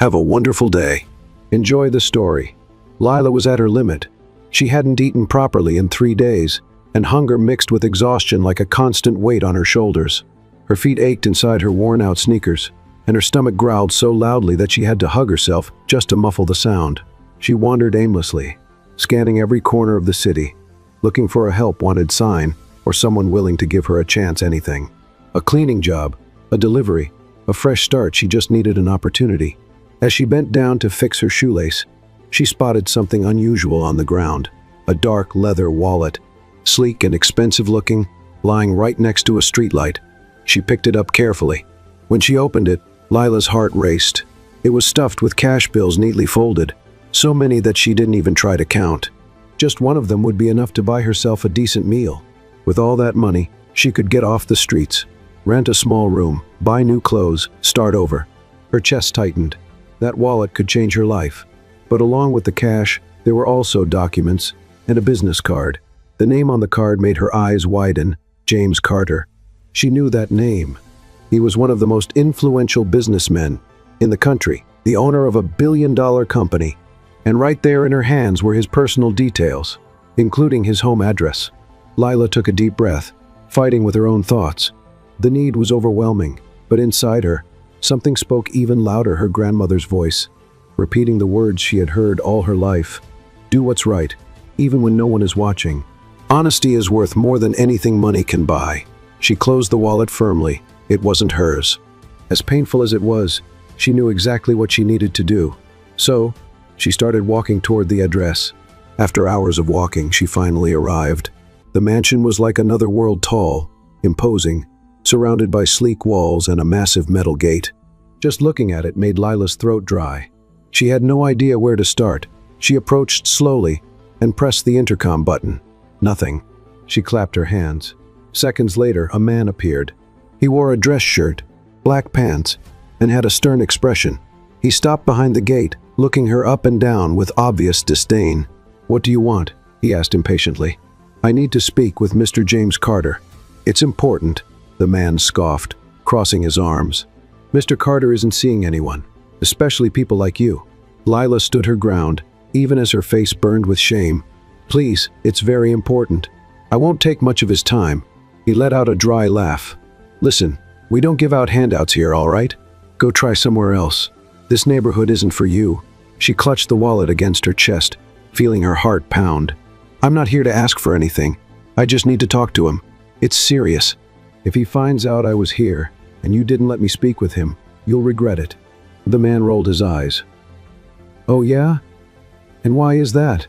Have a wonderful day. Enjoy the story. Lila was at her limit. She hadn't eaten properly in 3 days, and hunger mixed with exhaustion like a constant weight on her shoulders. Her feet ached inside her worn-out sneakers, and her stomach growled so loudly that she had to hug herself just to muffle the sound. She wandered aimlessly, scanning every corner of the city, looking for a help-wanted sign or someone willing to give her a chance anything. A cleaning job, a delivery, a fresh start. She just needed an opportunity. As she bent down to fix her shoelace, she spotted something unusual on the ground. A dark leather wallet, sleek and expensive-looking, lying right next to a streetlight. She picked it up carefully. When she opened it, Lila's heart raced. It was stuffed with cash bills neatly folded, so many that she didn't even try to count. Just one of them would be enough to buy herself a decent meal. With all that money, she could get off the streets, rent a small room, buy new clothes, start over. Her chest tightened. That wallet could change her life. But along with the cash, there were also documents and a business card. The name on the card made her eyes widen. James Carter. She knew that name. He was one of the most influential businessmen in the country, the owner of a billion-dollar company. And right there in her hands were his personal details, including his home address. Lila took a deep breath, fighting with her own thoughts. The need was overwhelming, but inside her, something spoke even louder, her grandmother's voice, repeating the words she had heard all her life. Do what's right, even when no one is watching. Honesty is worth more than anything money can buy. She closed the wallet firmly. It wasn't hers. As painful as it was, she knew exactly what she needed to do. So, she started walking toward the address. After hours of walking, she finally arrived. The mansion was like another world, tall, imposing, surrounded by sleek walls and a massive metal gate. Just looking at it made Lila's throat dry. She had no idea where to start. She approached slowly and pressed the intercom button. Nothing. She clapped her hands. Seconds later, a man appeared. He wore a dress shirt, black pants, and had a stern expression. He stopped behind the gate, looking her up and down with obvious disdain. "What do you want?" he asked impatiently. "I need to speak with Mr. James Carter." "It's important," the man scoffed, crossing his arms. "Mr. Carter isn't seeing anyone, especially people like you." Lila stood her ground, even as her face burned with shame. "Please, it's very important. I won't take much of his time." He let out a dry laugh. "Listen, we don't give out handouts here, all right? Go try somewhere else. This neighborhood isn't for you." She clutched the wallet against her chest, feeling her heart pound. "I'm not here to ask for anything. I just need to talk to him. It's serious. If he finds out I was here, and you didn't let me speak with him, you'll regret it." The man rolled his eyes. "Oh yeah? And why is that?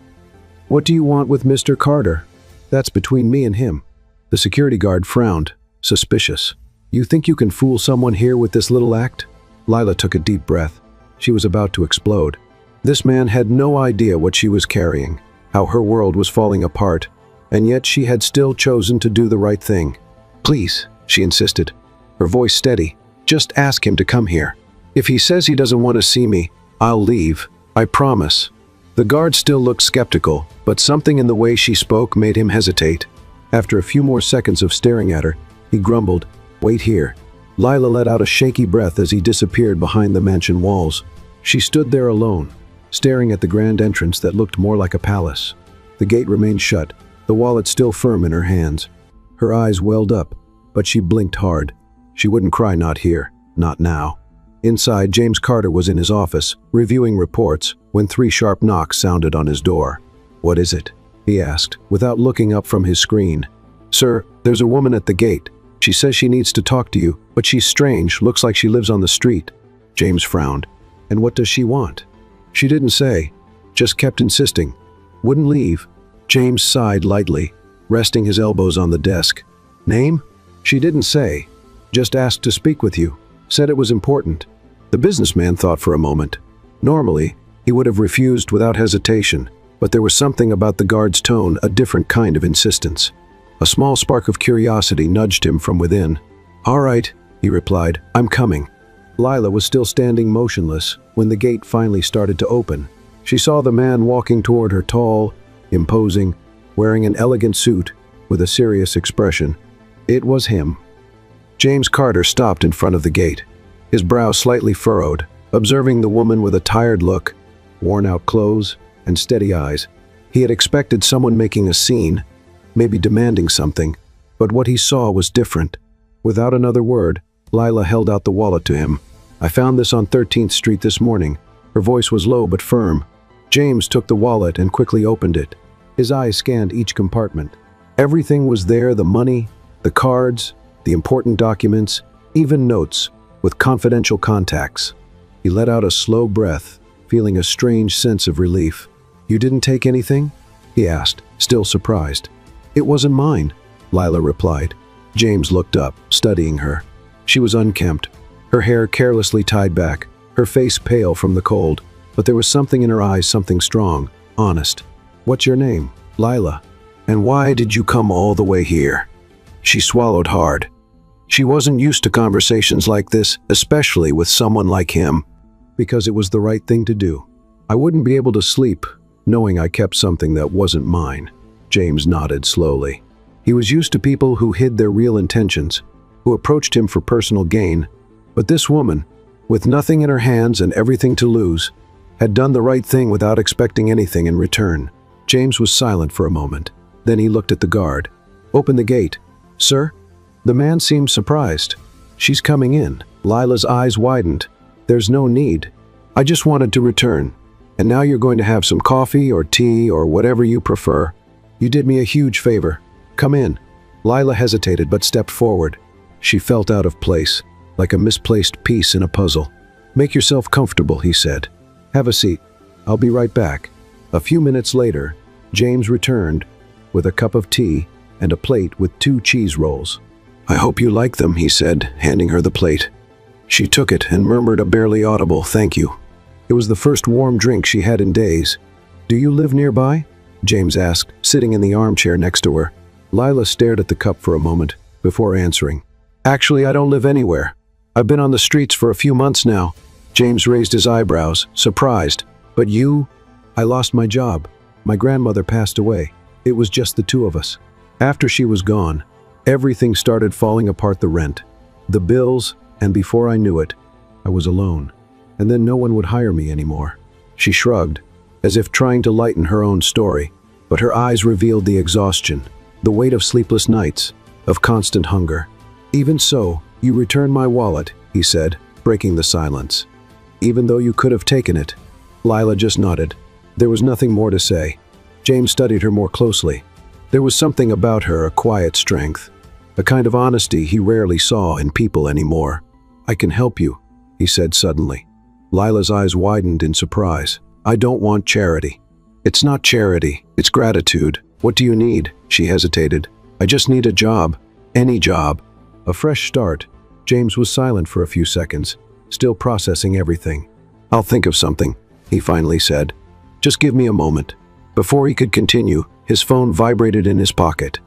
What do you want with Mr. Carter?" "That's between me and him." The security guard frowned, suspicious. "You think you can fool someone here with this little act?" Lila took a deep breath. She was about to explode. This man had no idea what she was carrying, how her world was falling apart, and yet she had still chosen to do the right thing. "Please," she insisted, her voice steady, "just ask him to come here. If he says he doesn't want to see me, I'll leave. I promise." The guard still looked skeptical, but something in the way she spoke made him hesitate. After a few more seconds of staring at her, he grumbled, "Wait here." Lila let out a shaky breath as he disappeared behind the mansion walls. She stood there alone, staring at the grand entrance that looked more like a palace. The gate remained shut, the wallet still firm in her hands. Her eyes welled up, but she blinked hard. She wouldn't cry, not here, not now. Inside, James Carter was in his office, reviewing reports, when 3 sharp knocks sounded on his door. "What is it?" he asked, without looking up from his screen. "Sir, there's a woman at the gate. She says she needs to talk to you, but she's strange, looks like she lives on the street." James frowned. "And what does she want?" "She didn't say, just kept insisting. Wouldn't leave." James sighed lightly, resting his elbows on the desk. "Name?" "She didn't say, just asked to speak with you. Said it was important." The businessman thought for a moment. Normally, he would have refused without hesitation, but there was something about the guard's tone, a different kind of insistence. A small spark of curiosity nudged him from within. "All right," he replied, "I'm coming." Lila was still standing motionless when the gate finally started to open. She saw the man walking toward her, tall, imposing, wearing an elegant suit with a serious expression. It was him. James Carter stopped in front of the gate, his brow slightly furrowed, observing the woman with a tired look, worn-out clothes, and steady eyes. He had expected someone making a scene, maybe demanding something, but what he saw was different. Without another word, Lila held out the wallet to him. "I found this on 13th Street this morning." Her voice was low but firm. James took the wallet and quickly opened it. His eyes scanned each compartment. Everything was there: the money, the cards, the important documents, even notes with confidential contacts. He let out a slow breath, feeling a strange sense of relief. "You didn't take anything?" he asked, still surprised. "It wasn't mine," Lila replied. James looked up, studying her. She was unkempt, her hair carelessly tied back, her face pale from the cold, but there was something in her eyes, something strong, honest. "What's your name?" "Lila." "And why did you come all the way here?" She swallowed hard. She wasn't used to conversations like this, especially with someone like him. "Because it was the right thing to do. I wouldn't be able to sleep, knowing I kept something that wasn't mine." James nodded slowly. He was used to people who hid their real intentions, who approached him for personal gain. But this woman, with nothing in her hands and everything to lose, had done the right thing without expecting anything in return. James was silent for a moment. Then he looked at the guard. "Open the gate." "Sir?" The man seemed surprised. "She's coming in." Lila's eyes widened. "There's no need. I just wanted to return. And now you're going to have some coffee or tea or whatever you prefer. You did me a huge favor. Come in." Lila hesitated but stepped forward. She felt out of place, like a misplaced piece in a puzzle. "Make yourself comfortable," he said. "Have a seat. I'll be right back." A few minutes later, James returned with a cup of tea and a plate with 2 cheese rolls. "I hope you like them," he said, handing her the plate. She took it and murmured a barely audible "thank you." It was the first warm drink she had in days. "Do you live nearby?" James asked, sitting in the armchair next to her. Lila stared at the cup for a moment before answering. "Actually, I don't live anywhere. I've been on the streets for a few months now." James raised his eyebrows, surprised. "But you?" "I lost my job. My grandmother passed away. It was just the 2 of us. After she was gone, everything started falling apart: the rent, the bills, and before I knew it, I was alone. And then no one would hire me anymore." She shrugged, as if trying to lighten her own story, but her eyes revealed the exhaustion, the weight of sleepless nights, of constant hunger. "Even so, you returned my wallet," he said, breaking the silence. "Even though you could have taken it." Lila just nodded. There was nothing more to say. James studied her more closely. There was something about her, a quiet strength, a kind of honesty he rarely saw in people anymore. "I can help you," he said suddenly. Lila's eyes widened in surprise. "I don't want charity." "It's not charity, it's gratitude. What do you need?" She hesitated. "I just need a job. Any job." A fresh start. James was silent for a few seconds, still processing everything. "I'll think of something," he finally said. "Just give me a moment." Before he could continue, his phone vibrated in his pocket.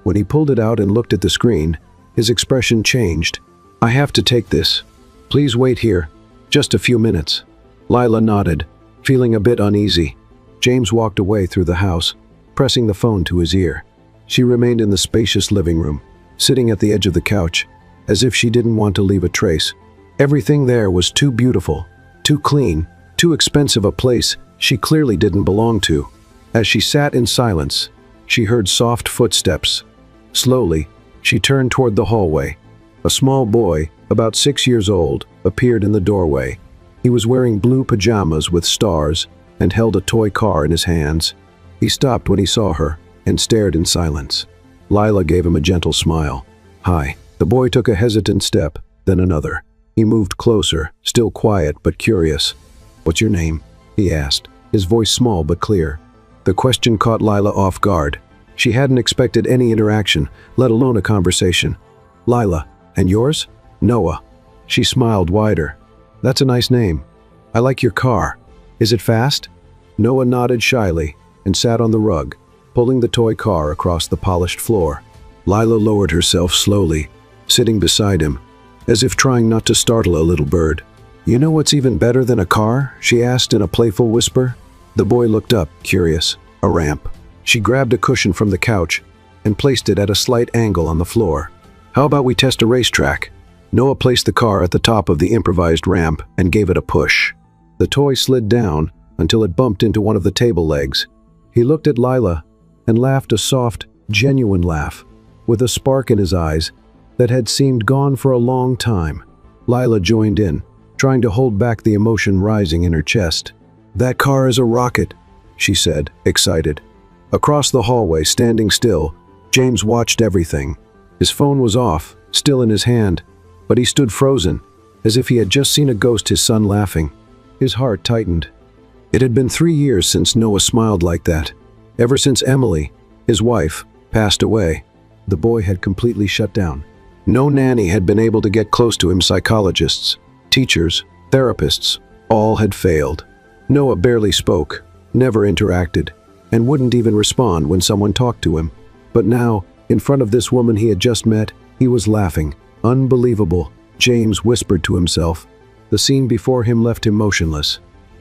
When he pulled it out and looked at the screen, his expression changed. "I have to take this. Please wait here. Just a few minutes." Lila nodded, feeling a bit uneasy. James walked away through the house, pressing the phone to his ear. She remained in the spacious living room, sitting at the edge of the couch, as if she didn't want to leave a trace. Everything there was too beautiful, too clean, too expensive a place she clearly didn't belong to. As she sat in silence, she heard soft footsteps. Slowly, she turned toward the hallway. A small boy, about 6 years old, appeared in the doorway. He was wearing blue pajamas with stars and held a toy car in his hands. He stopped when he saw her and stared in silence. Lila gave him a gentle smile. "Hi." The boy took a hesitant step, then another. He moved closer, still quiet but curious. "What's your name?" he asked, his voice small but clear. The question caught Lila off guard. She hadn't expected any interaction, let alone a conversation. "Lila, and yours?" "Noah." She smiled wider. "That's a nice name. I like your car. Is it fast?" Noah nodded shyly and sat on the rug, pulling the toy car across the polished floor. Lila lowered herself slowly, sitting beside him, as if trying not to startle a little bird. "You know what's even better than a car?" she asked in a playful whisper. The boy looked up, curious. "A ramp." She grabbed a cushion from the couch and placed it at a slight angle on the floor. "How about we test a racetrack?" Noah placed the car at the top of the improvised ramp and gave it a push. The toy slid down until it bumped into one of the table legs. He looked at Lila and laughed a soft, genuine laugh, with a spark in his eyes that had seemed gone for a long time. Lila joined in, trying to hold back the emotion rising in her chest. "That car is a rocket," she said, excited. Across the hallway, standing still, James watched everything. His phone was off, still in his hand, but he stood frozen, as if he had just seen a ghost, his son laughing. His heart tightened. It had been 3 years since Noah smiled like that. Ever since Emily, his wife, passed away, the boy had completely shut down. No nanny had been able to get close to him. Psychologists, teachers, therapists, all had failed. Noah barely spoke, never interacted, and wouldn't even respond when someone talked to him. But now, in front of this woman he had just met, he was laughing. Unbelievable, James whispered to himself. The scene before him left him motionless.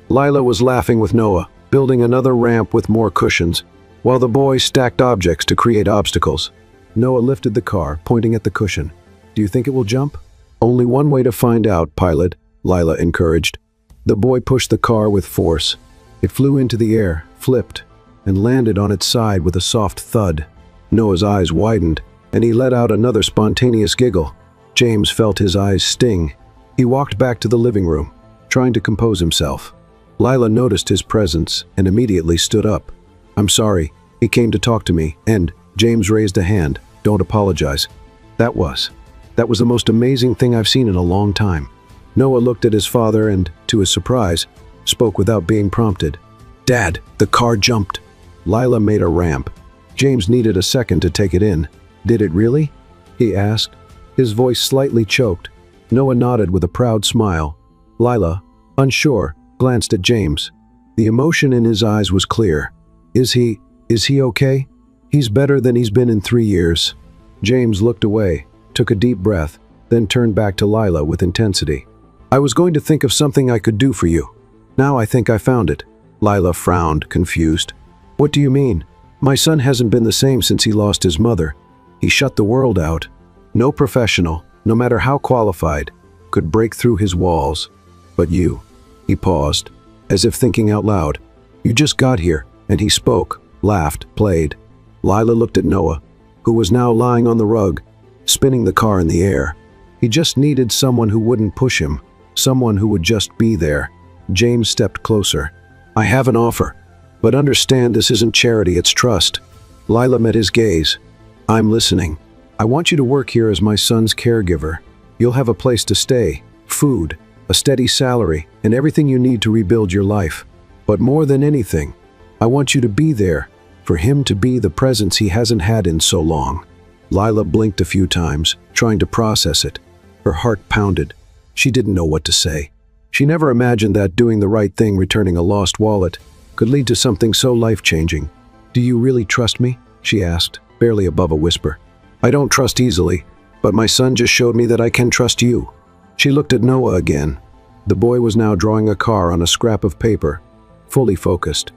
Lila was laughing with Noah, building another ramp with more cushions, while the boy stacked objects to create obstacles. Noah lifted the car, pointing at the cushion. "Do you think it will jump?" "Only one way to find out, pilot," Lila encouraged. The boy pushed the car with force. It flew into the air, flipped, and landed on its side with a soft thud. Noah's eyes widened, and he let out another spontaneous giggle. James felt his eyes sting. He walked back to the living room, trying to compose himself. Lila noticed his presence and immediately stood up. "I'm sorry, he came to talk to me," and James raised a hand. "Don't apologize. That was the most amazing thing I've seen in a long time." Noah looked at his father and, to his surprise, spoke without being prompted. "Dad, the car jumped." Lila made a ramp. James needed a second to take it in. "Did it really?" he asked, his voice slightly choked. Noah nodded with a proud smile. Lila, unsure, glanced at James. The emotion in his eyes was clear. Is he okay? He's better than he's been in 3 years." James looked away, took a deep breath, then turned back to Lila with intensity. "I was going to think of something I could do for you. Now I think I found it." Lila frowned, confused. "What do you mean? My son hasn't been the same since he lost his mother. He shut the world out. No professional, no matter how qualified, could break through his walls. But you." He paused, as if thinking out loud. "You just got here," and he spoke, laughed, played. Lila looked at Noah, who was now lying on the rug, spinning the car in the air. He just needed someone who wouldn't push him, someone who would just be there. James stepped closer. "I have an offer, but understand this isn't charity, it's trust." Lila met his gaze. "I'm listening. I want you to work here as my son's caregiver. You'll have a place to stay, food, a steady salary, and everything you need to rebuild your life. But more than anything, I want you to be there, for him to be the presence he hasn't had in so long." Lila blinked a few times, trying to process it. Her heart pounded. She didn't know what to say. She never imagined that doing the right thing, returning a lost wallet, could lead to something so life-changing. "Do you really trust me?" she asked, barely above a whisper. "I don't trust easily, but my son just showed me that I can trust you." She looked at Noah again. The boy was now drawing a car on a scrap of paper, fully focused.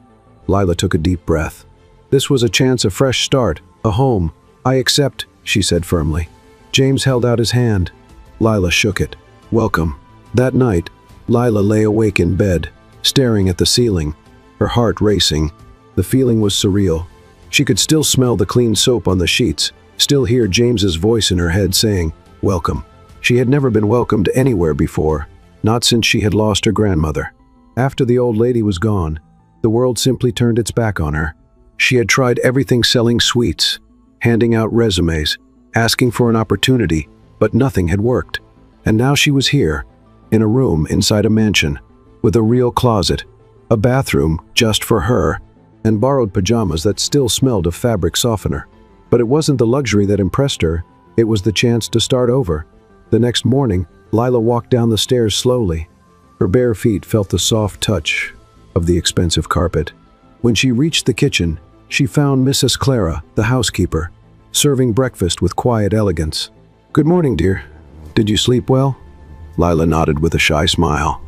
Lila took a deep breath. This was a chance, a fresh start, a home. "I accept," she said firmly. James held out his hand. Lila shook it. "Welcome." That night, Lila lay awake in bed, staring at the ceiling, her heart racing. The feeling was surreal. She could still smell the clean soap on the sheets, still hear James's voice in her head saying, "Welcome." She had never been welcomed anywhere before, not since she had lost her grandmother. After the old lady was gone, the world simply turned its back on her. She had tried everything, selling sweets, handing out resumes, asking for an opportunity, but nothing had worked. And now she was here, in a room inside a mansion, with a real closet, a bathroom just for her, and borrowed pajamas that still smelled of fabric softener. But it wasn't the luxury that impressed her, it was the chance to start over. The next morning, Lila walked down the stairs slowly. Her bare feet felt the soft touch of the expensive carpet. When she reached the kitchen, she found Mrs. Clara, the housekeeper, serving breakfast with quiet elegance. "Good morning, dear. Did you sleep well?" Lila nodded with a shy smile.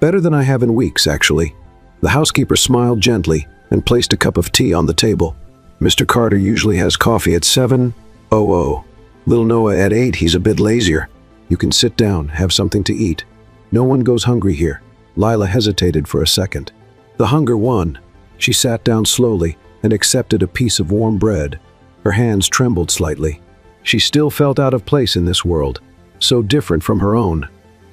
"Better than I have in weeks, actually." The housekeeper smiled gently and placed a cup of tea on the table. "Mr. Carter usually has coffee at 7:00. Little Noah at 8, he's a bit lazier. You can sit down, have something to eat. No one goes hungry here." Lila hesitated for a second. The hunger won. She sat down slowly and accepted a piece of warm bread. Her hands trembled slightly. She still felt out of place in this world, so different from her own.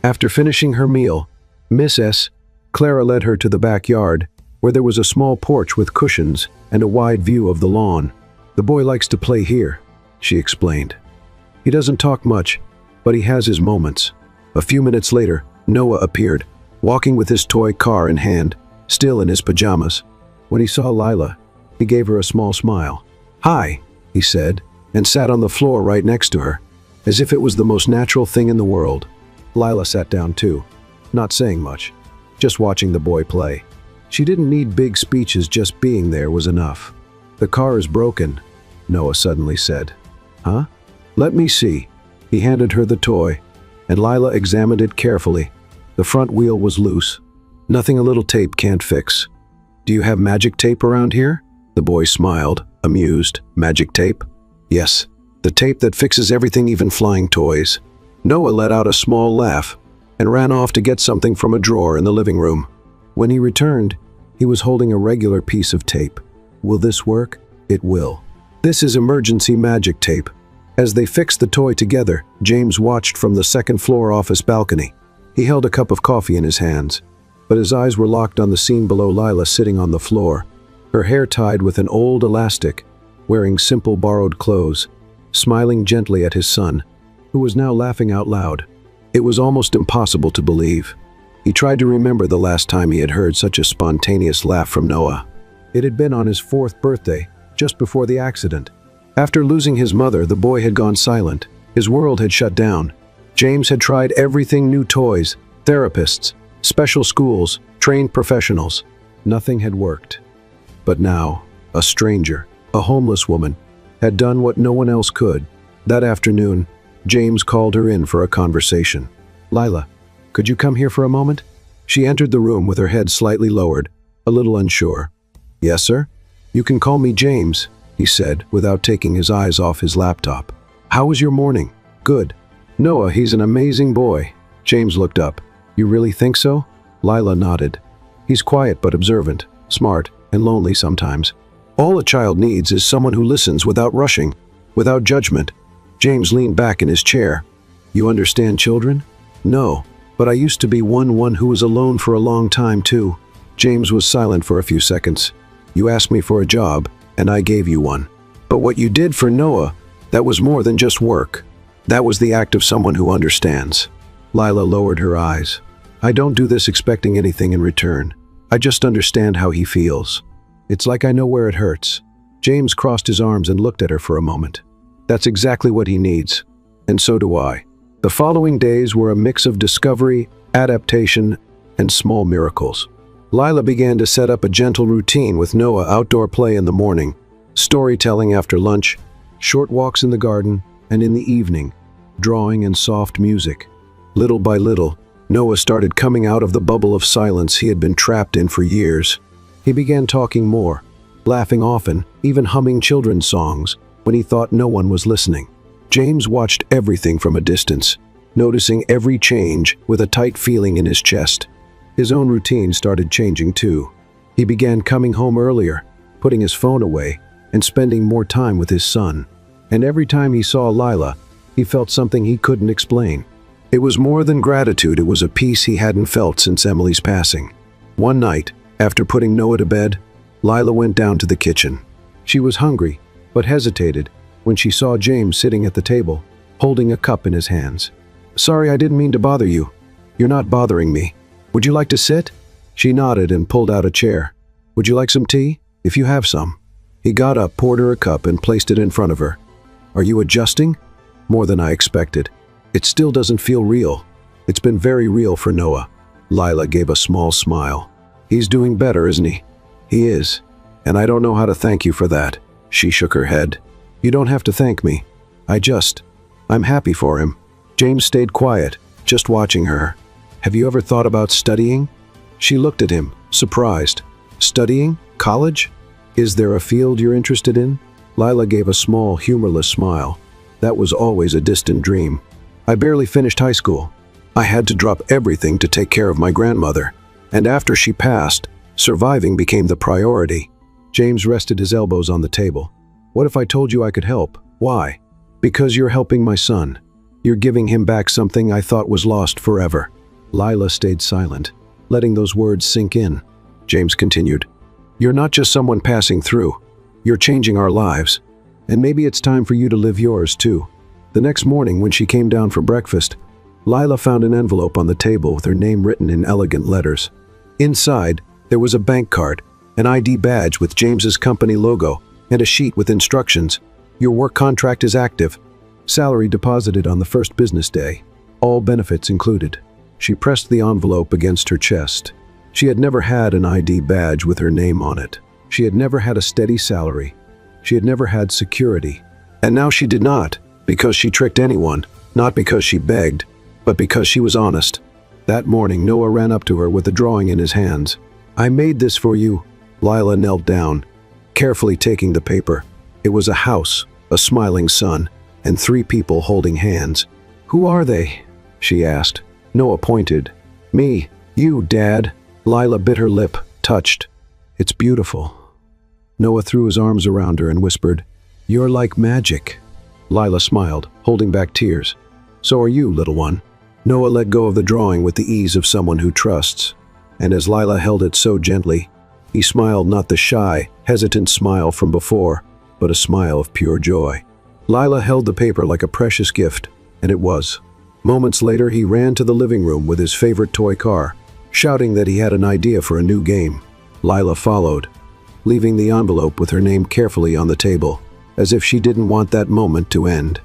After finishing her meal, Mrs. Clara led her to the backyard, where there was a small porch with cushions and a wide view of the lawn. "The boy likes to play here," she explained. "He doesn't talk much, but he has his moments." A few minutes later, Noah appeared, walking with his toy car in hand, still in his pajamas. When he saw Lila, he gave her a small smile. "Hi," he said, and sat on the floor right next to her, as if it was the most natural thing in the world. Lila sat down too, not saying much, just watching the boy play. She didn't need big speeches, just being there was enough. "The car is broken," Noah suddenly said. "Huh? Let me see." He handed her the toy, and Lila examined it carefully. The front wheel was loose. "Nothing a little tape can't fix." "Do you have magic tape around here?" The boy smiled, amused. "Magic tape?" "Yes, the tape that fixes everything, even flying toys." Noah let out a small laugh and ran off to get something from a drawer in the living room. When he returned, he was holding a regular piece of tape. "Will this work?" "It will. This is emergency magic tape." As they fixed the toy together, James watched from the second-floor office balcony. He held a cup of coffee in his hands, but his eyes were locked on the scene below. Lila sitting on the floor, her hair tied with an old elastic, wearing simple borrowed clothes, smiling gently at his son, who was now laughing out loud. It was almost impossible to believe. He tried to remember the last time he had heard such a spontaneous laugh from Noah. It had been on his 4th birthday, just before the accident. After losing his mother, the boy had gone silent. His world had shut down. James had tried everything: new toys, therapists, special schools, trained professionals. Nothing had worked. But now, a stranger, a homeless woman, had done what no one else could. That afternoon, James called her in for a conversation. "Lila, could you come here for a moment?" She entered the room with her head slightly lowered, a little unsure. "Yes, sir? You can call me James," he said, without taking his eyes off his laptop. "How was your morning?" "Good." "Noah, he's an amazing boy." James looked up. "You really think so?" Lila nodded. "He's quiet but observant, smart, and lonely sometimes. All a child needs is someone who listens without rushing, without judgment." James leaned back in his chair. "You understand children?" "No, but I used to be one who was alone for a long time too." James was silent for a few seconds. "You asked me for a job, and I gave you one. But what you did for Noah, that was more than just work. That was the act of someone who understands." Lila lowered her eyes. "I don't do this expecting anything in return. I just understand how he feels. It's like I know where it hurts." James crossed his arms and looked at her for a moment. "That's exactly what he needs. And so do I." The following days were a mix of discovery, adaptation, and small miracles. Lila began to set up a gentle routine with Noah: outdoor play in the morning, storytelling after lunch, short walks in the garden, and in the evening, drawing and soft music. Little by little, Noah started coming out of the bubble of silence he had been trapped in for years. He began talking more, laughing often, even humming children's songs when he thought no one was listening. James watched everything from a distance, noticing every change with a tight feeling in his chest. His own routine started changing too. He began coming home earlier, putting his phone away, and spending more time with his son. And every time he saw Lila, he felt something he couldn't explain. It was more than gratitude, it was a peace he hadn't felt since Emily's passing. One night, after putting Noah to bed, Lila went down to the kitchen. She was hungry, but hesitated when she saw James sitting at the table, holding a cup in his hands. "Sorry, I didn't mean to bother you." "You're not bothering me. Would you like to sit?" She nodded and pulled out a chair. "Would you like some tea? If you have some." He got up, poured her a cup, and placed it in front of her. "Are you adjusting?" "More than I expected. It still doesn't feel real." "It's been very real for Noah." Lila gave a small smile. "He's doing better, isn't he?" "He is. And I don't know how to thank you for that." She shook her head. "You don't have to thank me. I'm happy for him." James stayed quiet, just watching her. "Have you ever thought about studying?" She looked at him, surprised. "Studying? College? Is there a field you're interested in?" Lila gave a small, humorless smile. "That was always a distant dream." I barely finished high school. I had to drop everything to take care of my grandmother. And after she passed, surviving became the priority. James rested his elbows on the table. What if I told you I could help? Why? Because you're helping my son. You're giving him back something I thought was lost forever. Lila stayed silent, letting those words sink in. James continued, You're not just someone passing through. You're changing our lives. And maybe it's time for you to live yours too. The next morning, when she came down for breakfast, Lila found an envelope on the table with her name written in elegant letters. Inside, there was a bank card, an ID badge with James's company logo, and a sheet with instructions. Your work contract is active. Salary deposited on the first business day. All benefits included. She pressed the envelope against her chest. She had never had an ID badge with her name on it. She had never had a steady salary. She had never had security. And now she did not, because she tricked anyone, not because she begged, but because she was honest. That morning, Noah ran up to her with a drawing in his hands. I made this for you. Lila knelt down, carefully taking the paper. It was a house, a smiling sun, and 3 people holding hands. Who are they? She asked. Noah pointed. Me, you, Dad. Lila bit her lip, touched. It's beautiful. Noah threw his arms around her and whispered, You're like magic. Lila smiled, holding back tears. So are you, little one. Noah let go of the drawing with the ease of someone who trusts. And as Lila held it so gently, he smiled, not the shy, hesitant smile from before, but a smile of pure joy. Lila held the paper like a precious gift, and it was. Moments later, he ran to the living room with his favorite toy car, shouting that he had an idea for a new game. Lila followed, leaving the envelope with her name carefully on the table, as if she didn't want that moment to end.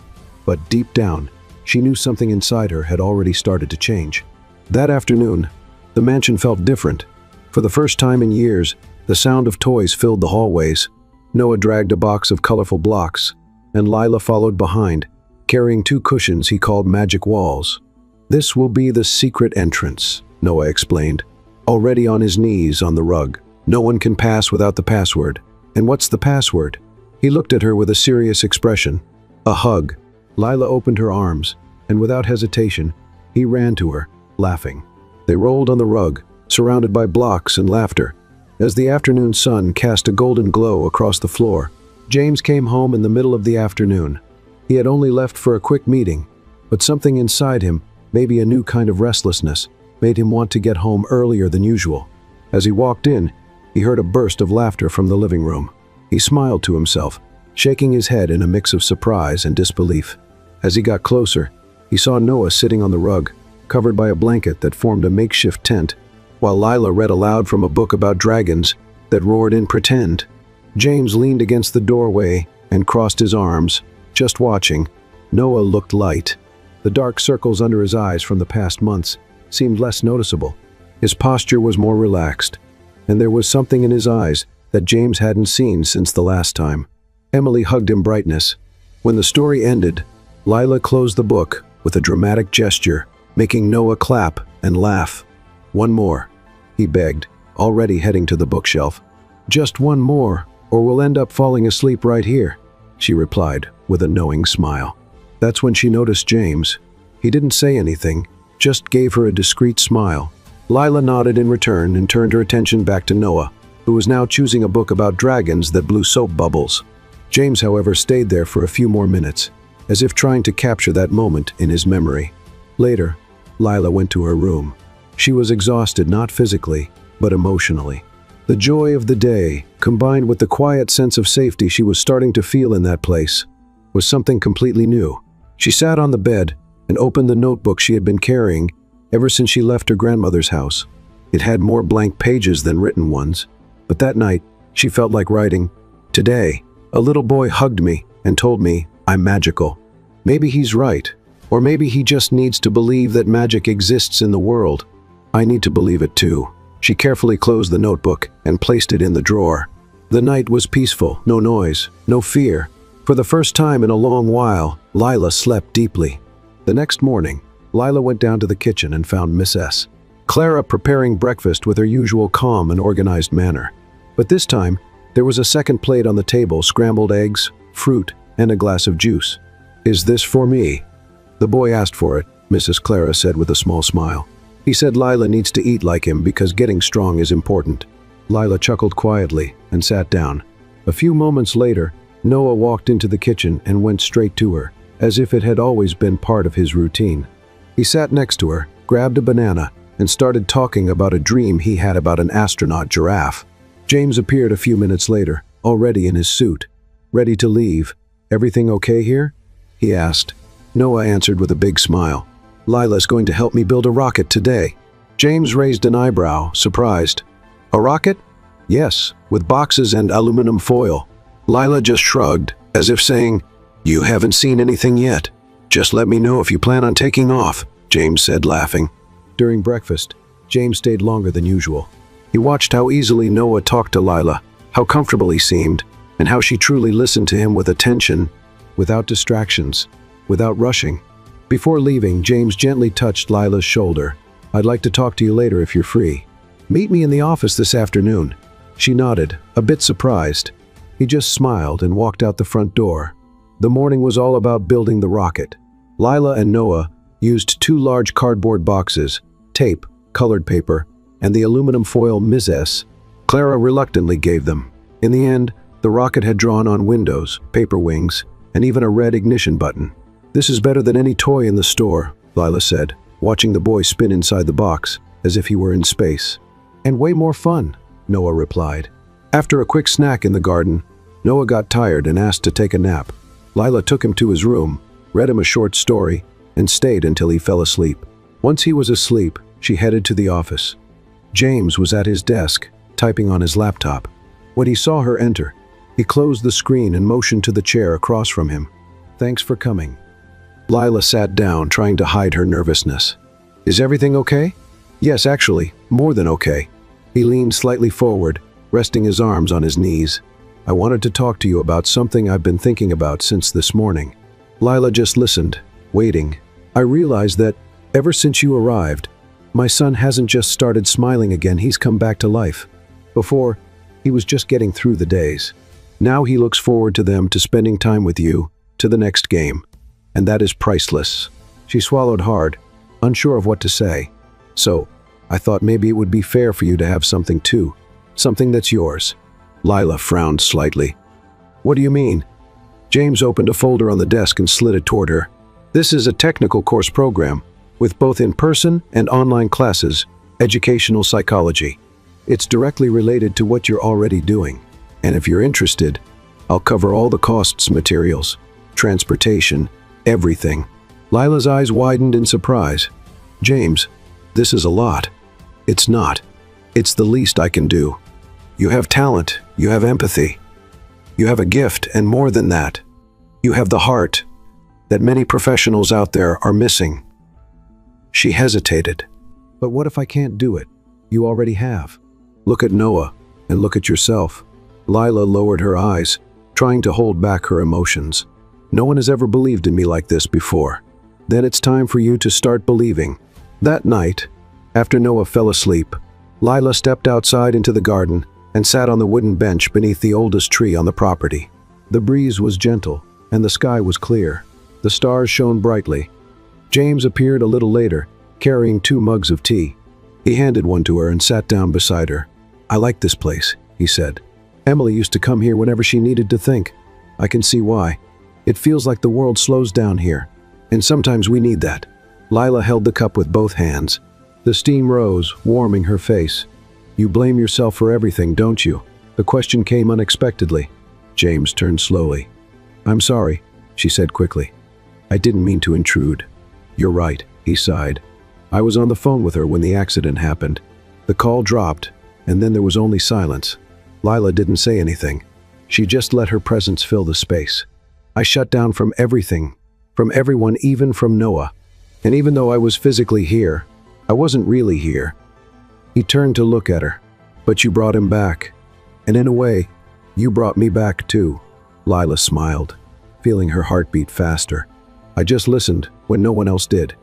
But deep down, she knew something inside her had already started to change. That afternoon, the mansion felt different. For the first time in years, the sound of toys filled the hallways. Noah dragged a box of colorful blocks, and Lila followed behind, carrying 2 cushions he called magic walls. This will be the secret entrance, Noah explained, already on his knees on the rug. No one can pass without the password. And what's the password? He looked at her with a serious expression. A hug. Lila opened her arms, and without hesitation, he ran to her, laughing. They rolled on the rug, surrounded by blocks and laughter. As the afternoon sun cast a golden glow across the floor, James came home in the middle of the afternoon. He had only left for a quick meeting, but something inside him, maybe a new kind of restlessness, made him want to get home earlier than usual. As he walked in, he heard a burst of laughter from the living room. He smiled to himself, shaking his head in a mix of surprise and disbelief. As he got closer, he saw Noah sitting on the rug, covered by a blanket that formed a makeshift tent, while Lila read aloud from a book about dragons that roared in pretend. James leaned against the doorway and crossed his arms, just watching. Noah looked light. The dark circles under his eyes from the past months seemed less noticeable. His posture was more relaxed, and there was something in his eyes that James hadn't seen since the last time. Emily hugged him brightness. When the story ended, Lila closed the book with a dramatic gesture, making Noah clap and laugh. One more, he begged, already heading to the bookshelf. Just one more, or we'll end up falling asleep right here, she replied with a knowing smile. That's when she noticed James. He didn't say anything, just gave her a discreet smile. Lila nodded in return and turned her attention back to Noah, who was now choosing a book about dragons that blew soap bubbles. James, however, stayed there for a few more minutes, as if trying to capture that moment in his memory. Later, Lila went to her room. She was exhausted not physically, but emotionally. The joy of the day, combined with the quiet sense of safety she was starting to feel in that place, was something completely new. She sat on the bed and opened the notebook she had been carrying ever since she left her grandmother's house. It had more blank pages than written ones, but that night she felt like writing, "Today, a little boy hugged me and told me I'm magical. Maybe he's right, or maybe he just needs to believe that magic exists in the world. I need to believe it too." She carefully closed the notebook and placed it in the drawer. The night was peaceful, no noise, no fear. For the first time in a long while, Lila slept deeply. The next morning, Lila went down to the kitchen and found Miss S. Clara preparing breakfast with her usual calm and organized manner. But this time, there was a second plate on the table, scrambled eggs, fruit, and a glass of juice. "Is this for me?" The boy asked for it, Mrs. Clara said with a small smile. He said Lila needs to eat like him because getting strong is important. Lila chuckled quietly and sat down. A few moments later, Noah walked into the kitchen and went straight to her, as if it had always been part of his routine. He sat next to her, grabbed a banana, and started talking about a dream he had about an astronaut giraffe. James appeared a few minutes later, already in his suit. Ready to leave. "Everything okay here?" he asked. Noah answered with a big smile. "Lila's going to help me build a rocket today." James raised an eyebrow, surprised. "A rocket?" "Yes, with boxes and aluminum foil." Lila just shrugged, as if saying, "You haven't seen anything yet. Just let me know if you plan on taking off," James said, laughing. During breakfast, James stayed longer than usual. He watched how easily Noah talked to Lila, how comfortable he seemed, and how she truly listened to him with attention, without distractions, without rushing. Before leaving, James gently touched Lila's shoulder. "I'd like to talk to you later if you're free. Meet me in the office this afternoon." She nodded, a bit surprised. He just smiled and walked out the front door. The morning was all about building the rocket. Lila and Noah used 2 large cardboard boxes, tape, colored paper, and the aluminum foil mises Clara reluctantly gave them. In the end, the rocket had drawn on windows, paper wings, and even a red ignition button. "This is better than any toy in the store," Lila said, watching the boy spin inside the box, as if he were in space. "And way more fun," Noah replied. After a quick snack in the garden, Noah got tired and asked to take a nap. Lila took him to his room, read him a short story, and stayed until he fell asleep. Once he was asleep, she headed to the office. James was at his desk, typing on his laptop. When he saw her enter, he closed the screen and motioned to the chair across from him. "Thanks for coming." Lila sat down, trying to hide her nervousness. "Is everything okay?" "Yes, actually, more than okay." He leaned slightly forward, resting his arms on his knees. "I wanted to talk to you about something I've been thinking about since this morning." Lila just listened, waiting. "I realized that, ever since you arrived, my son hasn't just started smiling again, he's come back to life. Before, he was just getting through the days. Now he looks forward to them, to spending time with you, to the next game. And that is priceless." She swallowed hard, unsure of what to say. "So, I thought maybe it would be fair for you to have something too. Something that's yours." Lila frowned slightly. "What do you mean?" James opened a folder on the desk and slid it toward her. "This is a technical course program, with both in-person and online classes, educational psychology. It's directly related to what you're already doing. And if you're interested, I'll cover all the costs, materials, transportation, everything." Lila's eyes widened in surprise. "James, this is a lot." "It's not. It's the least I can do. You have talent, you have empathy. You have a gift, and more than that, you have the heart that many professionals out there are missing." She hesitated. "But what if I can't do it? You already have. Look at Noah, and look at yourself." Lila lowered her eyes, trying to hold back her emotions. "No one has ever believed in me like this before. Then it's time for you to start believing." That night, after Noah fell asleep, Lila stepped outside into the garden and sat on the wooden bench beneath the oldest tree on the property. The breeze was gentle, and the sky was clear. The stars shone brightly. James appeared a little later, carrying 2 mugs of tea. He handed one to her and sat down beside her. "I like this place," he said. "Emily used to come here whenever she needed to think. I can see why. It feels like the world slows down here, and sometimes we need that." Lila held the cup with both hands. The steam rose, warming her face. "You blame yourself for everything, don't you?" The question came unexpectedly. James turned slowly. "I'm sorry," she said quickly. "I didn't mean to intrude." "You're right," he sighed. "I was on the phone with her when the accident happened." The call dropped, and then there was only silence. Lila didn't say anything. She just let her presence fill the space. "I shut down from everything, from everyone, even from Noah. And even though I was physically here, I wasn't really here." He turned to look at her. "But you brought him back. And in a way, you brought me back too." Lila smiled, feeling her heart beat faster. "I just listened when no one else did.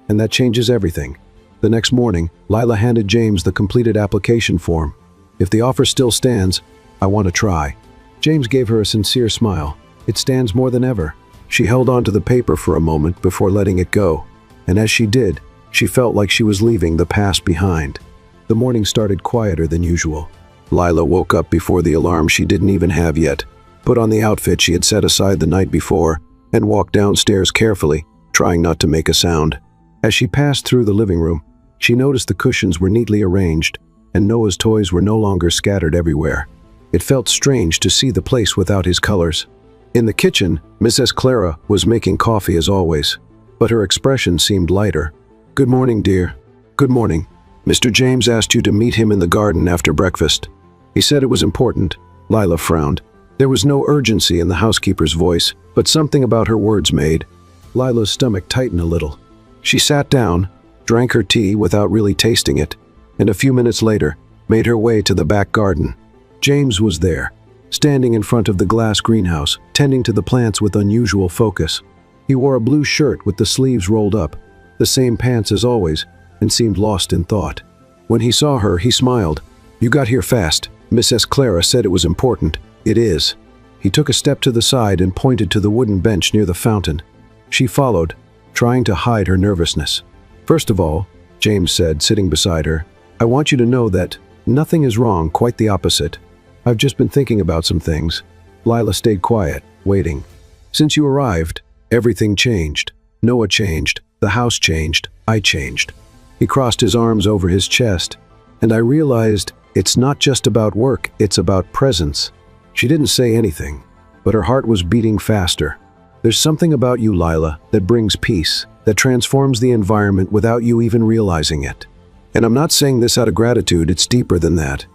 And that changes everything." The next morning, Lila handed James the completed application form. "If the offer still stands, I want to try." James gave her a sincere smile. "It stands more than ever." She held onto the paper for a moment before letting it go, and as she did, she felt like she was leaving the past behind. The morning started quieter than usual. Lila woke up before the alarm she didn't even have yet, put on the outfit she had set aside the night before, and walked downstairs carefully, trying not to make a sound. As she passed through the living room, she noticed the cushions were neatly arranged, and Noah's toys were no longer scattered everywhere. It felt strange to see the place without his colors. In the kitchen, Mrs. Clara was making coffee as always, but her expression seemed lighter. "Good morning, dear." "Good morning. Mr. James asked you to meet him in the garden after breakfast. He said it was important." Lila frowned. There was no urgency in the housekeeper's voice, but something about her words made Lila's stomach tighten a little. She sat down, drank her tea without really tasting it, and a few minutes later made her way to the back garden. James was there, standing in front of the glass greenhouse, tending to the plants with unusual focus. He wore a blue shirt with the sleeves rolled up, the same pants as always, and seemed lost in thought. When he saw her, he smiled. "You got here fast. Mrs. Clara said it was important." "It is." He took a step to the side and pointed to the wooden bench near the fountain. She followed, trying to hide her nervousness. "First of all," James said, sitting beside her, "I want you to know that nothing is wrong, quite the opposite. I've just been thinking about some things." Lila stayed quiet, waiting. "Since you arrived, everything changed. Noah changed, the house changed, I changed." He crossed his arms over his chest, and I realized it's not just about work, it's about presence. She didn't say anything, but her heart was beating faster. "There's something about you, Lila, that brings peace, that transforms the environment without you even realizing it. And I'm not saying this out of gratitude, it's deeper than that."